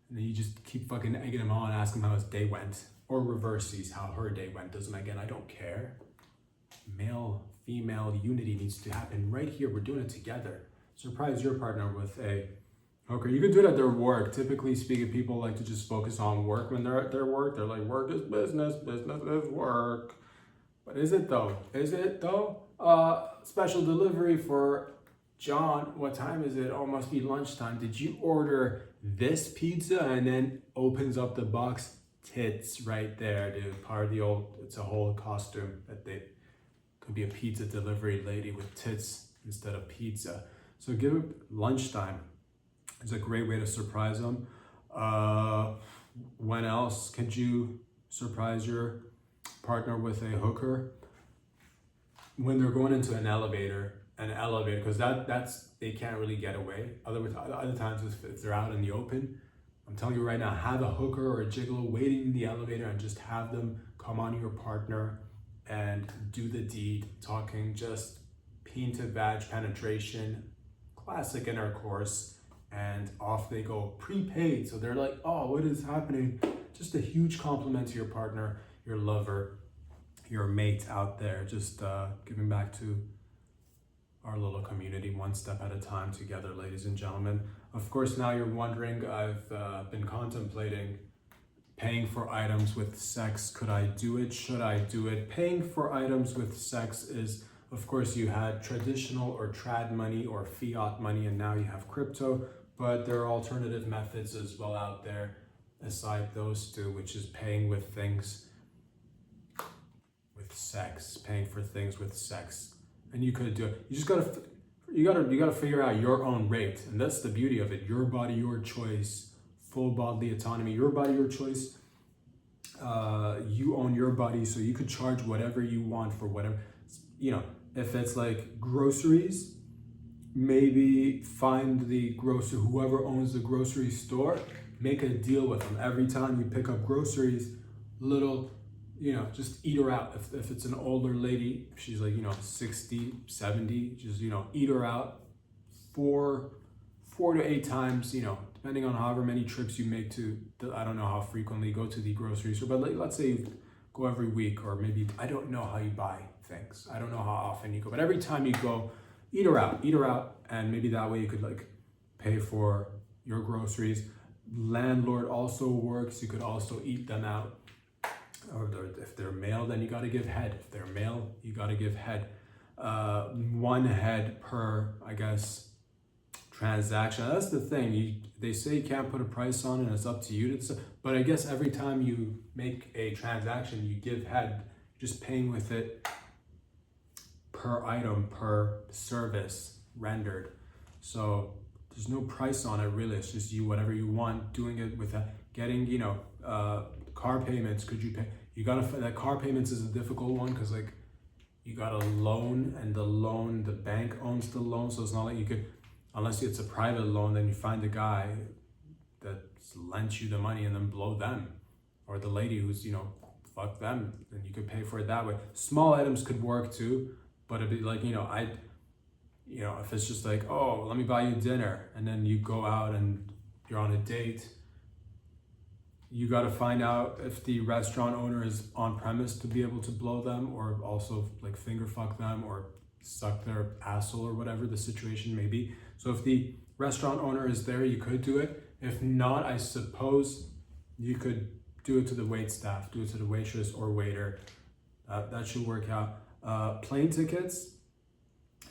And then you just keep fucking egging him on, ask him how his day went. Or reverse, sees how her day went. Doesn't, again, I don't care. Male, female unity needs to happen right here. We're doing it together. Surprise your partner with a hooker. You can do it at their work. Typically speaking, people like to just focus on work when they're at their work. They're like, work is business, business is work. But is it though? Is it though? Special delivery for John. What time is it? Oh, must be lunchtime. Did you order this pizza? And then opens up the box. Tits right there, dude. Part of the old, it's a whole costume that they could be a pizza delivery lady with tits instead of pizza. So give it lunchtime. It's a great way to surprise them. When else could you surprise your partner with a hooker? When they're going into an elevator, because that's they can't really get away. Other times if they're out in the open, I'm telling you right now, have a hooker or a gigolo waiting in the elevator and just have them come on your partner and do the deed, talking just peen to vag penetration, classic intercourse, and off they go, prepaid. So they're like, oh, what is happening? Just a huge compliment to your partner, your lover, your mate out there, just giving back to our little community one step at a time together, ladies and gentlemen. Of course, now you're wondering, I've been contemplating paying for items with sex. Could I do it? Should I do it? Paying for items with sex is, of course, you had traditional or trad money or fiat money, and now you have crypto, but there are alternative methods as well out there aside those two, which is paying with things with sex, paying for things with sex. And you could do it. You just gotta figure out your own rate, and that's the beauty of it. Your body, your choice, full bodily autonomy. Your body, your choice. You own your body, so you could charge whatever you want for whatever. If it's like groceries, maybe find the grocer, whoever owns the grocery store, make a deal with them. Every time you pick up groceries, little. Just eat her out. If it's an older lady, if she's like, 60, 70, just, eat her out 4 to 8 times, depending on however many trips you make I don't know how frequently you go to the grocery store, but let's say you go every week, or maybe, I don't know how you buy things. I don't know how often you go, but every time you go, eat her out. And maybe that way you could like pay for your groceries. Landlord also works. You could also eat them out. Or if they're male, then you got to give head. If they're male, you got to give head. 1 head per, I guess, transaction. That's the thing. They say you can't put a price on it, and it's up to you. But I guess every time you make a transaction, you give head, just paying with it per item, per service rendered. So there's no price on it, really. It's just you, whatever you want, doing it with getting, car payments. Could you pay? That car payments is a difficult one, because like you got a loan, and the bank owns the loan, so it's not like you could, unless it's a private loan, then you find a guy that lends you the money and then blow them, or the lady who's fuck them, and you could pay for it that way. Small items could work too, but it'd be like if it's just like, oh, let me buy you dinner, and then you go out and you're on a date. You got to find out if the restaurant owner is on premise to be able to blow them, or also like finger fuck them, or suck their asshole or whatever the situation may be. So if the restaurant owner is there, you could do it. If not, I suppose you could do it to the wait staff, do it to the waitress or waiter. That should work out. Plane tickets,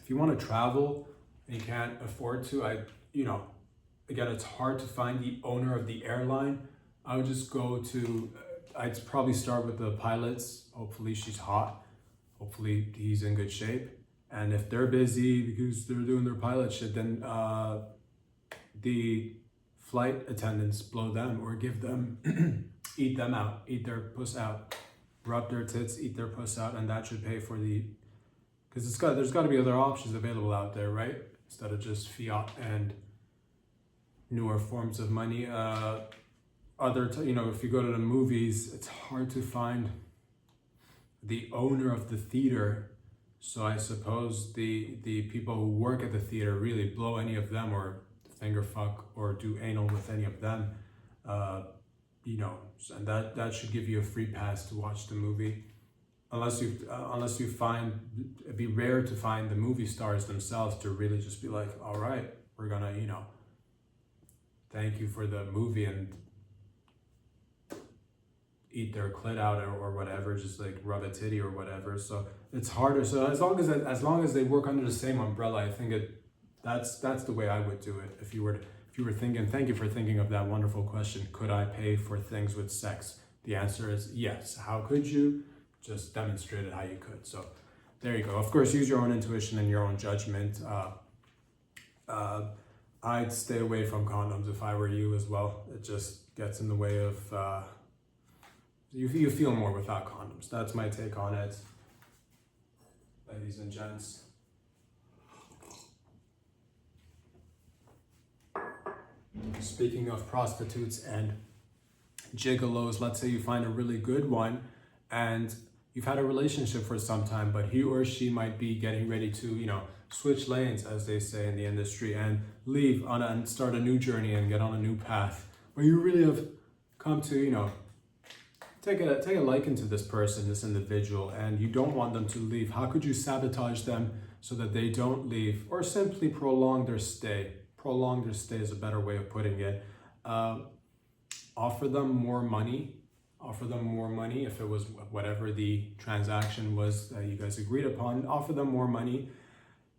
if you want to travel and you can't afford to, again, it's hard to find the owner of the airline. I would just go to, I'd probably start with the pilots. Hopefully she's hot. Hopefully he's in good shape. And if they're busy because they're doing their pilot shit, then the flight attendants blow them or give them, eat them out, eat their puss out, rub their tits, eat their puss out, and that should pay for the, because there's got to be other options available out there, right? Instead of just fiat and newer forms of money. If you go to the movies, it's hard to find the owner of the theater. So I suppose the people who work at the theater really blow any of them or finger fuck or do anal with any of them. And that should give you a free pass to watch the movie. Unless you find, it'd be rare to find the movie stars themselves to really just be like, all right, we're gonna, thank you for the movie and eat their clit out or whatever, just like rub a titty or whatever. So it's harder. So as long as they work under the same umbrella, I think that's the way I would do it. If you were thinking, thank you for thinking of that wonderful question. Could I pay for things with sex? The answer is yes. How could you? Just demonstrated how you could. So there you go. Of course, use your own intuition and your own judgment. I'd stay away from condoms if I were you as well. It just gets in the way of, you feel more without condoms. That's my take on it, ladies and gents. Speaking of prostitutes and gigolos, let's say you find a really good one and you've had a relationship for some time, but he or she might be getting ready to, switch lanes, as they say in the industry, and leave and start a new journey and get on a new path where you really have come to, take a liking to this person, this individual, and you don't want them to leave. How could you sabotage them so that they don't leave, or simply prolong their stay? Prolong their stay is a better way of putting it. Offer them more money. Offer them more money if it was whatever the transaction was that you guys agreed upon. Offer them more money.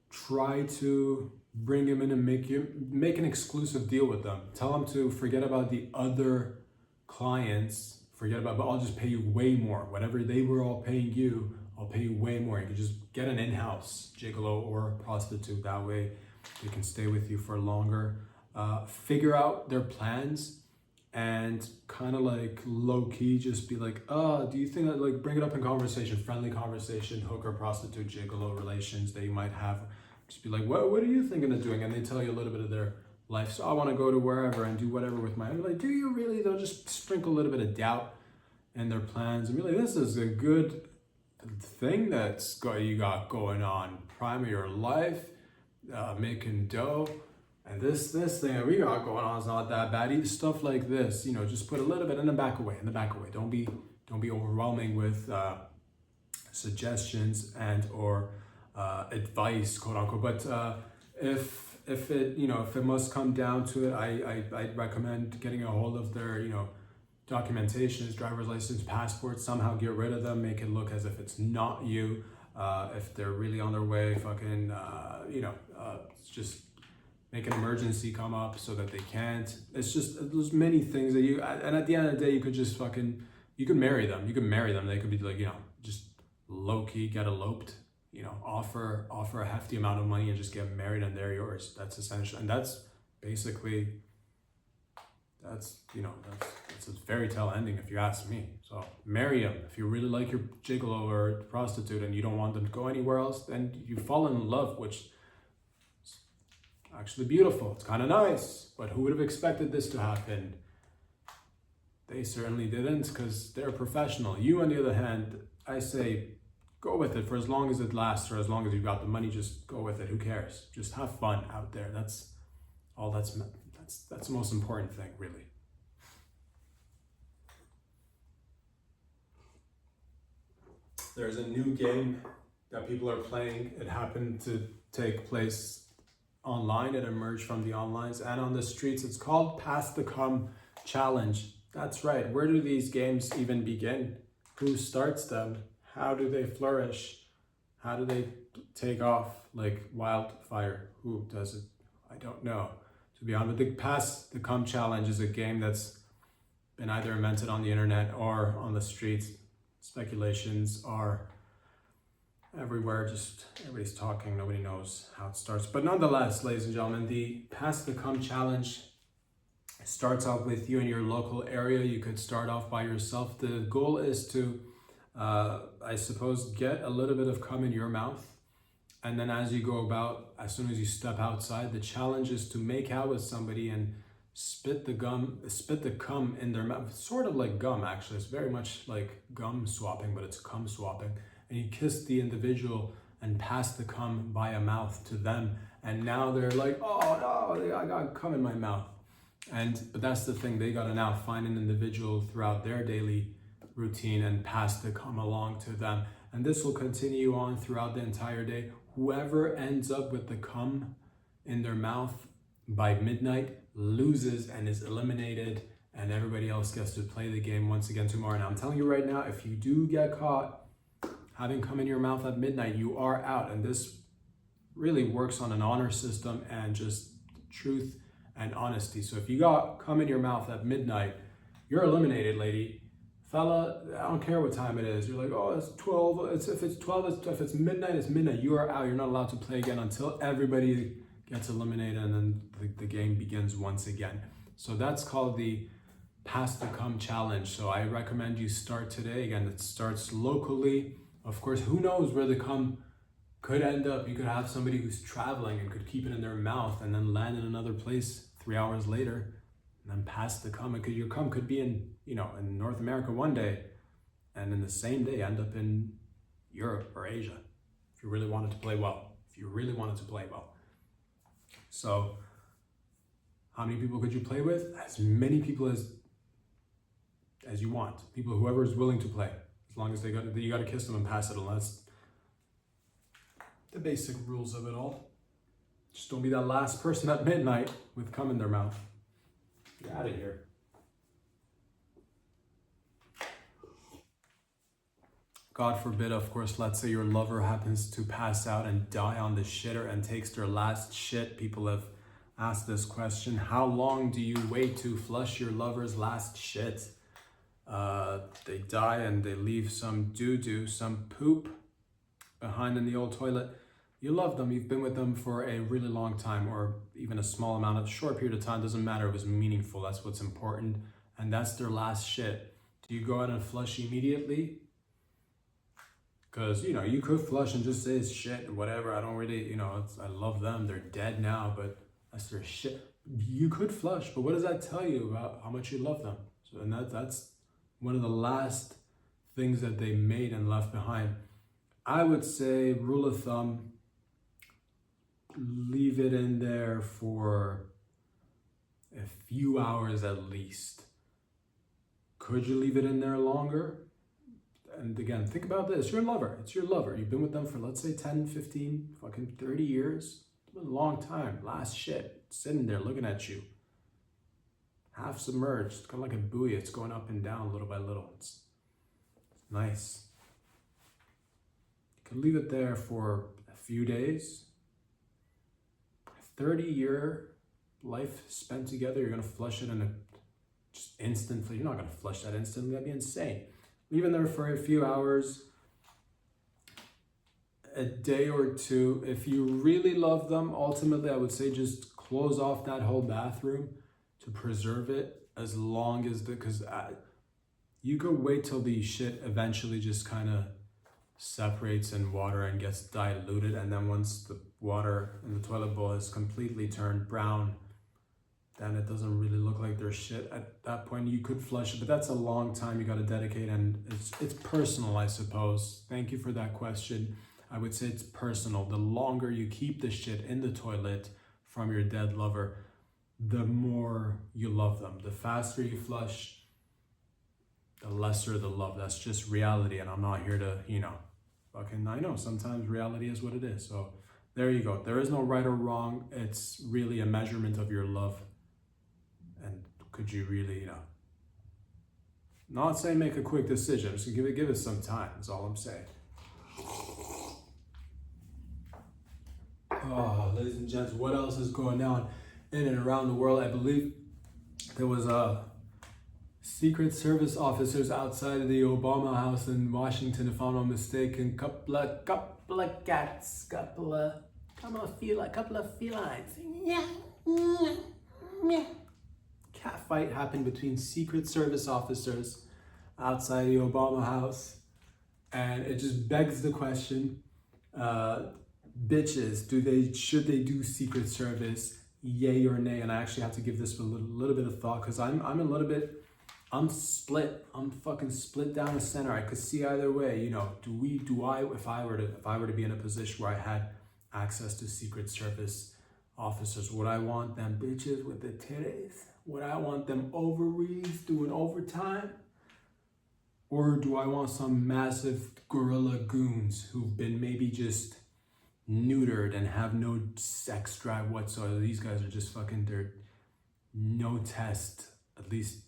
Try to bring him in and make an exclusive deal with them. Tell them to forget about the other clients. But I'll just pay you way more. Whatever they were all paying you, I'll pay you way more. You can just get an in-house gigolo or prostitute. That way they can stay with you for longer. Figure out their plans and kind of like low-key just be like, do you think that, like, bring it up in conversation, friendly conversation, hooker, prostitute, gigolo relations that you might have. Just be like, what are you thinking of doing? And they tell you a little bit of their life. So I want to go to wherever and do whatever with my, like, do you really? They'll just sprinkle a little bit of doubt in their plans and be like, this is a good thing you got going on. Prime of your life, making dough. And this thing that we got going on is not that bad. Eat stuff like this, just put a little bit in the back away. Don't be overwhelming with suggestions and or advice, quote unquote. But if it must come down to it, I'd recommend getting a hold of their documentations, driver's license, passport. Somehow get rid of them. Make it look as if it's not you. If they're really on their way, just make an emergency come up so that they can't. It's just, there's many things that and at the end of the day, you could just you could marry them. You could marry them. They could be like, just low-key get eloped, offer a hefty amount of money and just get married and they're yours. That's essential. And that's basically, that's a fairy tale ending if you ask me. So marry them. If you really like your gigolo or prostitute and you don't want them to go anywhere else, then you fall in love, which actually beautiful. It's kind of nice, but who would have expected this to happen? They certainly didn't, because they're professional. You, on the other hand, I say go with it for as long as it lasts, or as long as you've got the money. Just go with it. Who cares? Just have fun out there. That's all. That's the most important thing, really. There's a new game that people are playing. It happened to take place online. It emerged from the onlines and on the streets. It's called Pass the Cum Challenge. That's right. Where do these games even begin? Who starts them? How do they flourish? How do they take off like wildfire? Who does it? I don't know. To be honest, the Pass the Cum Challenge is a game that's been either invented on the internet or on the streets. Speculations are everywhere, just everybody's talking, nobody knows how it starts. But nonetheless, ladies and gentlemen, the Pass the Cum Challenge starts off with you in your local area. You could start off by yourself. The goal is to, I suppose, get a little bit of cum in your mouth. And then as you go about, as soon as you step outside, the challenge is to make out with somebody and spit the cum in their mouth. It's sort of like gum, actually. It's very much like gum swapping, but it's cum swapping. And you kiss the individual and pass the cum via mouth to them. And now they're like, oh no, I got cum in my mouth. But that's the thing, they gotta now find an individual throughout their daily routine and pass the cum along to them. And this will continue on throughout the entire day. Whoever ends up with the cum in their mouth by midnight loses and is eliminated, and everybody else gets to play the game once again tomorrow. Now I'm telling you right now, if you do get caught having cum in your mouth at midnight, you are out. And this really works on an honor system and just truth and honesty. So if you got cum in your mouth at midnight, you're eliminated, lady. Fella, I don't care what time it is. You're like, oh, it's 12. If it's 12, if it's midnight, it's midnight. You are out. You're not allowed to play again until everybody gets eliminated, and then the game begins once again. So that's called the Pass the Cum Challenge. So I recommend you start today. Again, it starts locally. Of course, who knows where the cum could end up. You could have somebody who's traveling and could keep it in their mouth and then land in another place 3 hours later and then pass the cum. Your cum could be in North America one day and in the same day end up in Europe or Asia if you really wanted to play well. So how many people could you play with? As many people as you want. People, whoever is willing to play. As long as you got to kiss them and pass it along. That's the basic rules of it all. Just don't be that last person at midnight with cum in their mouth. Get out of here. God forbid, of course, let's say your lover happens to pass out and die on the shitter and takes their last shit. People have asked this question. How long do you wait to flush your lover's last shit? They die and they leave some doo-doo, some poop behind in the old toilet. You love them, you've been with them for a really long time, or even a small amount of short period of time, doesn't matter, it was meaningful, that's what's important, and that's their last shit. Do you go out and flush immediately? Because, you could flush and just say it's shit or whatever, I don't really, I love them, they're dead now, but that's their shit. You could flush, but what does that tell you about how much you love them? So, and that's one of the last things that they made and left behind. I would say, rule of thumb, leave it in there for a few hours at least. Could you leave it in there longer? And again, think about this. Your lover. It's your lover. You've been with them for, let's say, 10, 15, fucking 30 years. It's been a long time. Last shit. Sitting there looking at you. Half submerged. It's kind of like a buoy. It's going up and down little by little. It's nice. You can leave it there for a few days. 30-year life spent together, you're gonna flush it just instantly. You're not gonna flush that instantly, that'd be insane. Leave it there for a few hours, a day or two. If you really love them, ultimately, I would say just close off that whole bathroom to preserve it as long as because you could wait till the shit eventually just kind of separates in water and gets diluted, and then once the water in the toilet bowl is completely turned brown, then it doesn't really look like there's shit. At that point you could flush it, but that's a long time you got to dedicate, and it's personal, I suppose. Thank you for that question. I would say it's personal. The longer you keep the shit in the toilet from your dead lover, the more you love them. The faster you flush, the lesser the love. That's just reality, and I'm not here to, fucking, I know sometimes reality is what it is. So there you go. There is no right or wrong. It's really a measurement of your love. And could you really, not saying make a quick decision, just give it some time. That's all I'm saying. Oh, ladies and gents, what else is going on in and around the world? I believe there was Secret Service officers outside of the Obama house in Washington, if I'm not mistaken. Couple of cats, couple of felines. Cat fight happened between Secret Service officers outside the Obama house, and it just begs the question: bitches, should they do Secret Service? Yay or nay? And I actually have to give this a little bit of thought, because I'm split. I'm fucking split down the center. I could see either way. If I were to be in a position where I had access to Secret Service officers, would I want them bitches with the titties? Would I want them ovaries doing overtime? Or do I want some massive gorilla goons who've been maybe just neutered and have no sex drive whatsoever? These guys are just fucking dirt. No test, at least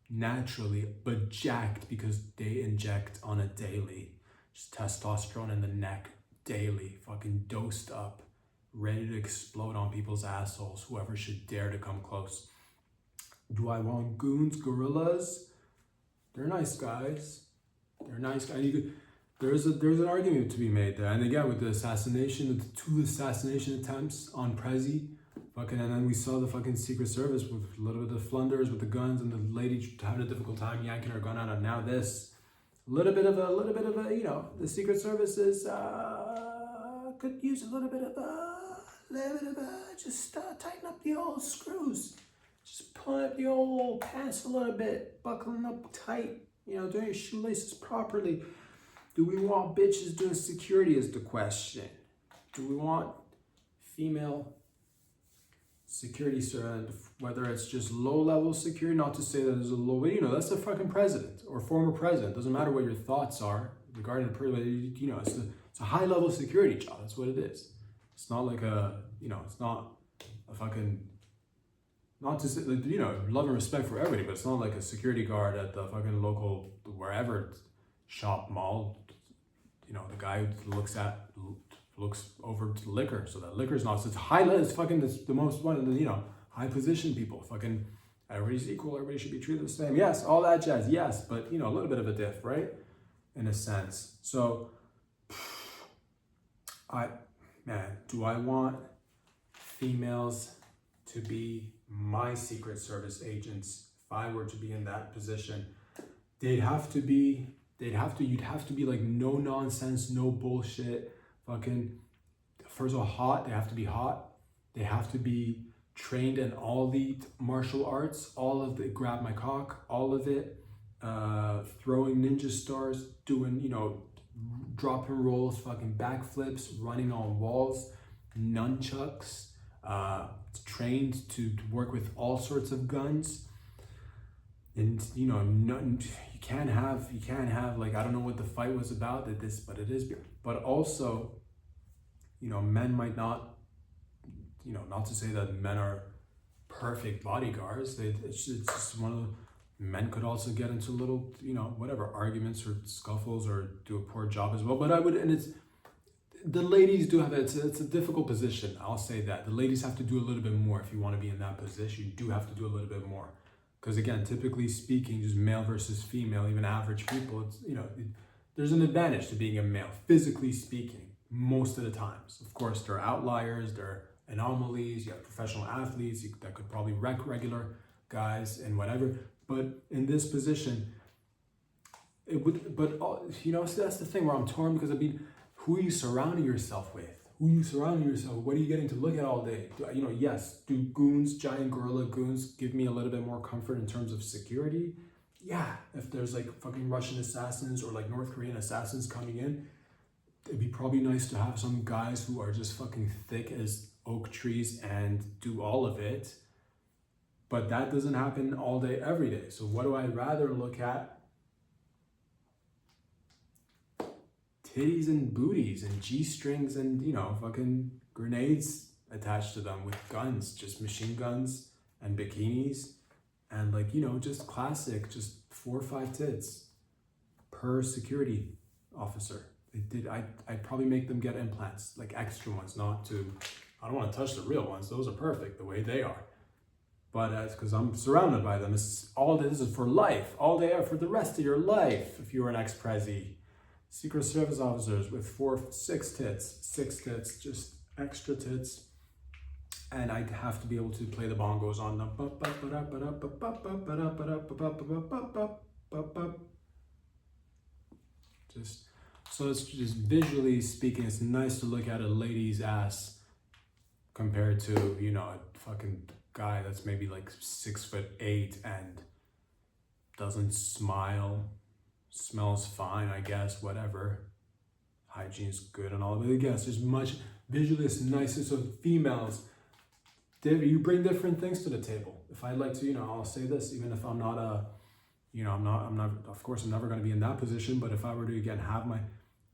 naturally, but jacked because they inject on a daily. Just testosterone in the neck daily, fucking dosed up, ready to explode on people's assholes, whoever should dare to come close. Do I want goons, gorillas? They're nice guys. There's an argument to be made there. And again, with the two assassination attempts on Prezi, and then we saw the fucking Secret Service with a little bit of flunders with the guns, and the lady having a difficult time yanking her gun out. And now this, a little bit of a, the Secret Service could use a little bit of just tighten up the old screws. Just pulling up the old pants a little bit, buckling up tight, doing your shoelaces properly. Do we want bitches doing security is the question. Do we want female security, whether it's just low-level security, not to say that there's a low, that's the fucking president or former president. Doesn't matter what your thoughts are regarding the president, it's a high-level security job. That's what it is. It's not like it's not a fucking, not to say, love and respect for everybody, but it's not like a security guard at the fucking local, wherever, shop, mall, the guy who looks over to the liquor, so that liquor's not, so it's the most one of the, high position people, fucking, everybody's equal, everybody should be treated the same. Yes, all that jazz, yes, but, a little bit of a diff, right? In a sense. So, do I want females to be my Secret Service agents? If I were to be in that position, you'd have to be like no nonsense, no bullshit, fucking, first of all, hot. They have to be hot. They have to be trained in all the martial arts, all of the grab my cock, all of it, throwing ninja stars, doing, drop and rolls, fucking backflips, running on walls, nunchucks, trained to work with all sorts of guns. And you can't have like, I don't know what the fight was about, but it is, but also, men might not, not to say that men are perfect bodyguards. It's just one of the, men could also get into little, whatever, arguments or scuffles or do a poor job as well. But the ladies do have, it's a difficult position. I'll say that. The ladies have to do a little bit more. If you want to be in that position, you do have to do a little bit more. Because again, typically speaking, just male versus female, even average people, it's, there's an advantage to being a male, physically speaking, most of the times. Of course, there are outliers, there are anomalies, you have professional athletes that could probably wreck regular guys and whatever. But in this position, it would, so that's the thing where I'm torn, because who are you surrounding yourself with? What are you getting to look at all day? Yes, do goons, giant gorilla goons, give me a little bit more comfort in terms of security? Yeah, if there's like fucking Russian assassins or like North Korean assassins coming in, it'd be probably nice to have some guys who are just fucking thick as oak trees and do all of it. But that doesn't happen all day, every day. So what do I rather look at? titties and booties and G-strings and, you know, fucking grenades attached to them with guns, just machine guns and bikinis. And like, you know, just classic, just 4 or 5 tits per security officer. I'd probably make them get implants, like extra ones, not to, I don't want to touch the real ones. Those are perfect the way they are. But because I'm surrounded by them, it's all this is for life. All they are for the rest of your life. If you were an ex-prezi, Secret Service officers with 6 tits, just extra tits. And I'd have to be able to play the bongos on them. Just so it's just visually speaking, it's nice to look at a lady's ass compared to, you know, a fucking guy that's maybe like 6'8" and doesn't smile, smells fine, I guess, whatever. Hygiene's good and all, but I guess there's much visually it's nicer. So females, you bring different things to the table. If I'd like to, you know, I'll say this, even if I'm not a, you know, I'm not, of course, I'm never going to be in that position, but if I were to again have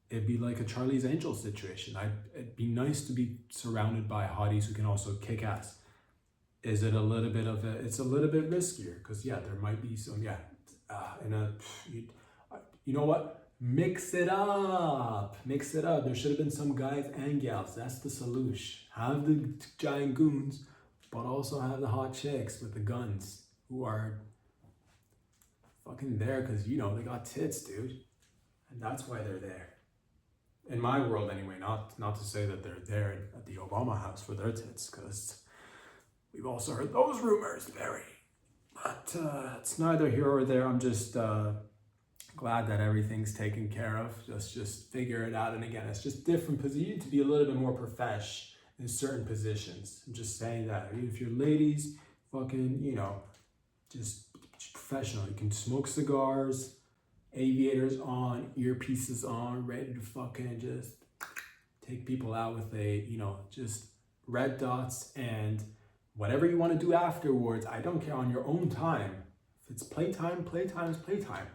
it'd be like a Charlie's Angels situation. It'd be nice to be surrounded by hotties who can also kick ass. Is it a little bit of it's a little bit riskier because yeah, there might be some, you know what? Mix it up. There should have been some guys and gals. That's the solution. Have the giant goons, but also have the hot chicks with the guns who are fucking there because, you know, they got tits, dude. And that's why they're there. In my world anyway, not to say that they're there at the Obama house for their tits, because we've also heard those rumors, Barry. But it's neither here or there. I'm just glad that everything's taken care of. Just figure it out. And again, it's just different because you need to be a little bit more profesh in certain positions. I'm just saying that. If you're ladies, fucking, you know, just professional. You can smoke cigars, aviators on, earpieces on, ready to fucking just take people out with a, you know, just red dots and whatever you want to do afterwards. I don't care, on your own time. If it's playtime, playtime is playtime.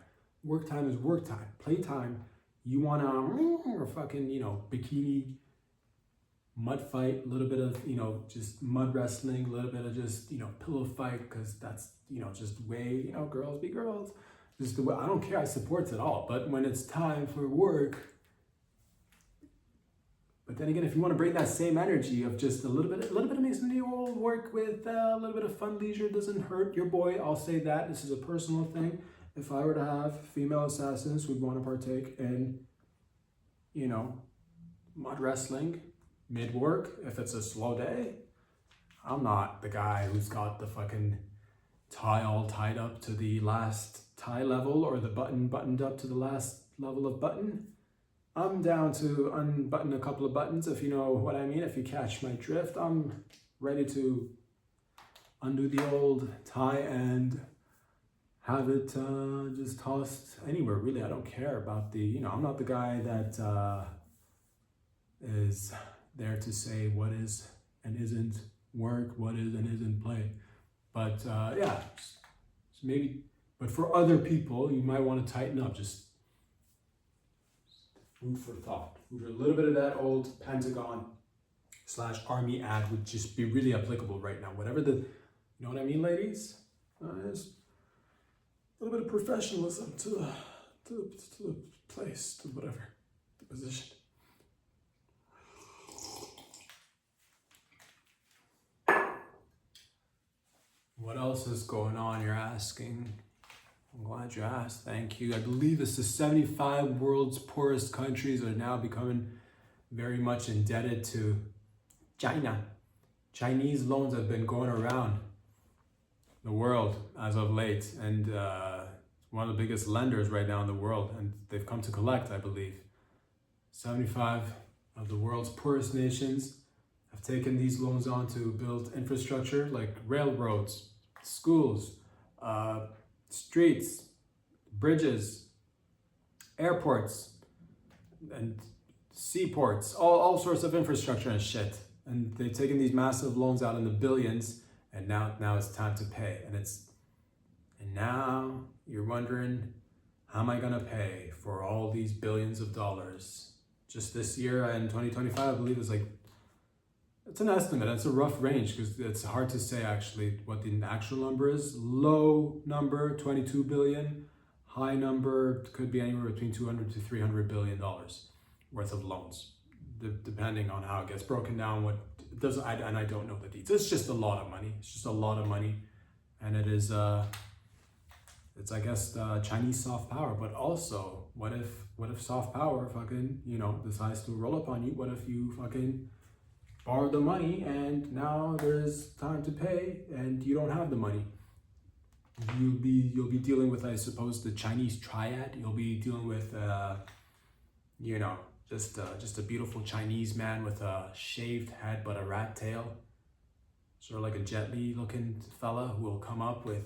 Work time is work time. Playtime, you want to, or fucking, you know, bikini, mud fight, a little bit of, you know, just mud wrestling, a little bit of just, you know, pillow fight, because that's, you know, just way, you know, girls be girls. Just the way, I don't care, I support it all. But when it's time for work, but then again, if you want to bring that same energy of just a little bit of masonry will work with a little bit of fun leisure, doesn't hurt your boy. I'll say that. This is a personal thing. If I were to have female assassins who'd want to partake in, you know, mud wrestling mid-work, if it's a slow day, I'm not the guy who's got the fucking tie all tied up to the last tie level or the button buttoned up to the last level of button. I'm down to unbutton a couple of buttons, if you know what I mean, if you catch my drift. I'm ready to undo the old tie and have it just tossed anywhere, really. I don't care about the, you know, I'm not the guy that is there to say what is and isn't work, what is and isn't play. But yeah, so maybe, but for other people, you might want to tighten up, just food for thought. A little bit of that old Pentagon / Army ad would just be really applicable right now. Whatever the, you know what I mean, ladies? Just a little bit of professionalism to the place, to whatever, the position. What else is going on, you're asking? I'm glad you asked, thank you. I believe it's the 75 world's poorest countries are now becoming very much indebted to China. Chinese loans have been going around the world as of late, and one of the biggest lenders right now in the world, and they've come to collect, I believe. 75 of the world's poorest nations have taken these loans on to build infrastructure like railroads, schools, streets, bridges, airports, and seaports, all sorts of infrastructure and shit. And they've taken these massive loans out in the billions, and now it's time to pay. And now you're wondering, how am I gonna pay for all these billions of dollars? just this year in 2025, I believe it's like, it's an estimate, it's a rough range because it's hard to say actually what the actual number is. Low number, 22 billion. High number could be anywhere between 200 to 300 billion dollars worth of loans, depending on how it gets broken down. What it does, and I don't know the details. It's just a lot of money. It's just a lot of money, and it is it's, I guess, the Chinese soft power. But also, what if soft power fucking, you know, decides to roll up on you? What if you fucking borrowed the money and now there's time to pay and you don't have the money? You'll be dealing with, I suppose, the Chinese triad. You'll be dealing with you know, just a beautiful Chinese man with a shaved head but a rat tail, sort of like a Jet Li looking fella who will come up with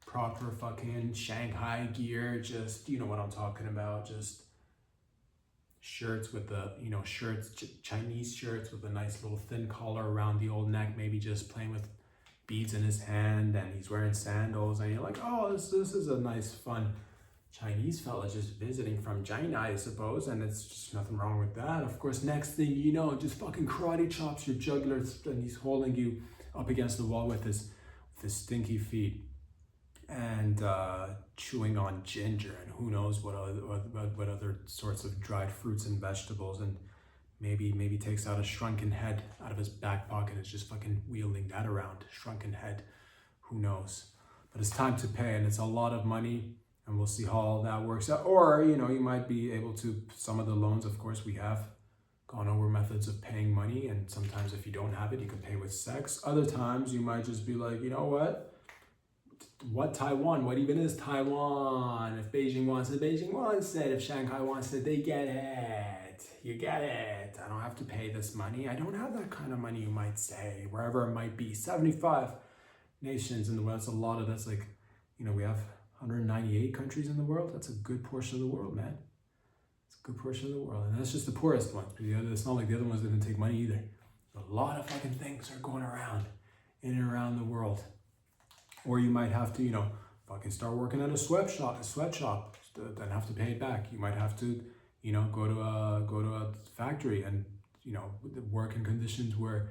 proper fucking Shanghai gear, just, you know what I'm talking about, just shirts with the, you know, Chinese shirts with a nice little thin collar around the old neck, maybe just playing with beads in his hand, and he's wearing sandals, and you're like, oh, this is a nice, fun Chinese fella just visiting from China, I suppose, and it's just nothing wrong with that. Of course, next thing you know, just fucking karate chops your jugular, and he's holding you up against the wall with his stinky feet, and chewing on ginger, and who knows what other sorts of dried fruits and vegetables, and maybe takes out a shrunken head out of his back pocket and is just fucking wheeling that around. Shrunken head, who knows? But it's time to pay, and it's a lot of money, and we'll see how all that works out. Or, you know, you might be able to, some of the loans, of course, we have gone over methods of paying money, and sometimes if you don't have it, you can pay with sex. Other times you might just be like, you know what Taiwan? What even is Taiwan? If Beijing wants it, Beijing wants it. If Shanghai wants it, they get it. You get it. I don't have to pay this money. I don't have that kind of money, you might say, wherever it might be. 75 nations in the world. That's a lot of, that's like, you know, we have 198 countries in the world. That's a good portion of the world, man. It's a good portion of the world. And that's just the poorest ones. But it's not like the other ones didn't take money either. A lot of fucking things are going around in and around the world. Or you might have to, you know, fucking start working at a sweatshop, then have to pay it back. You might have to, you know, go to a factory and, you know, work in conditions where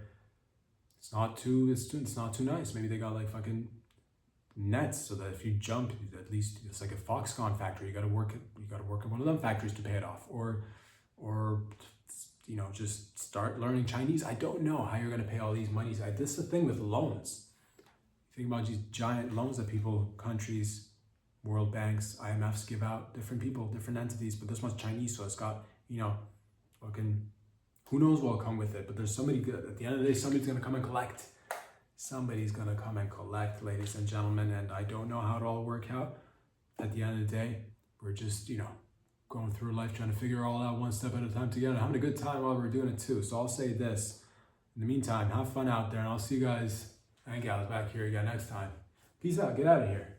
it's not too nice. Maybe they got like fucking nets so that if you jump, at least it's like a Foxconn factory. You got to work at one of them factories to pay it off. Or you know, just start learning Chinese. I don't know how you're gonna pay all these monies. This is the thing with loans. Think about these giant loans that people, countries, World Banks, IMFs give out, different people, different entities, but this one's Chinese, so it's got, you know, fucking, who knows what'll come with it, but there's somebody good. At the end of the day, somebody's gonna come and collect. Somebody's gonna come and collect, ladies and gentlemen, and I don't know how it'll all work out. At the end of the day, we're just, you know, going through life trying to figure it all out one step at a time together, having a good time while we're doing it too. So I'll say this, in the meantime, have fun out there, and I'll see you guys and gals back here again next time. Peace out, get out of here.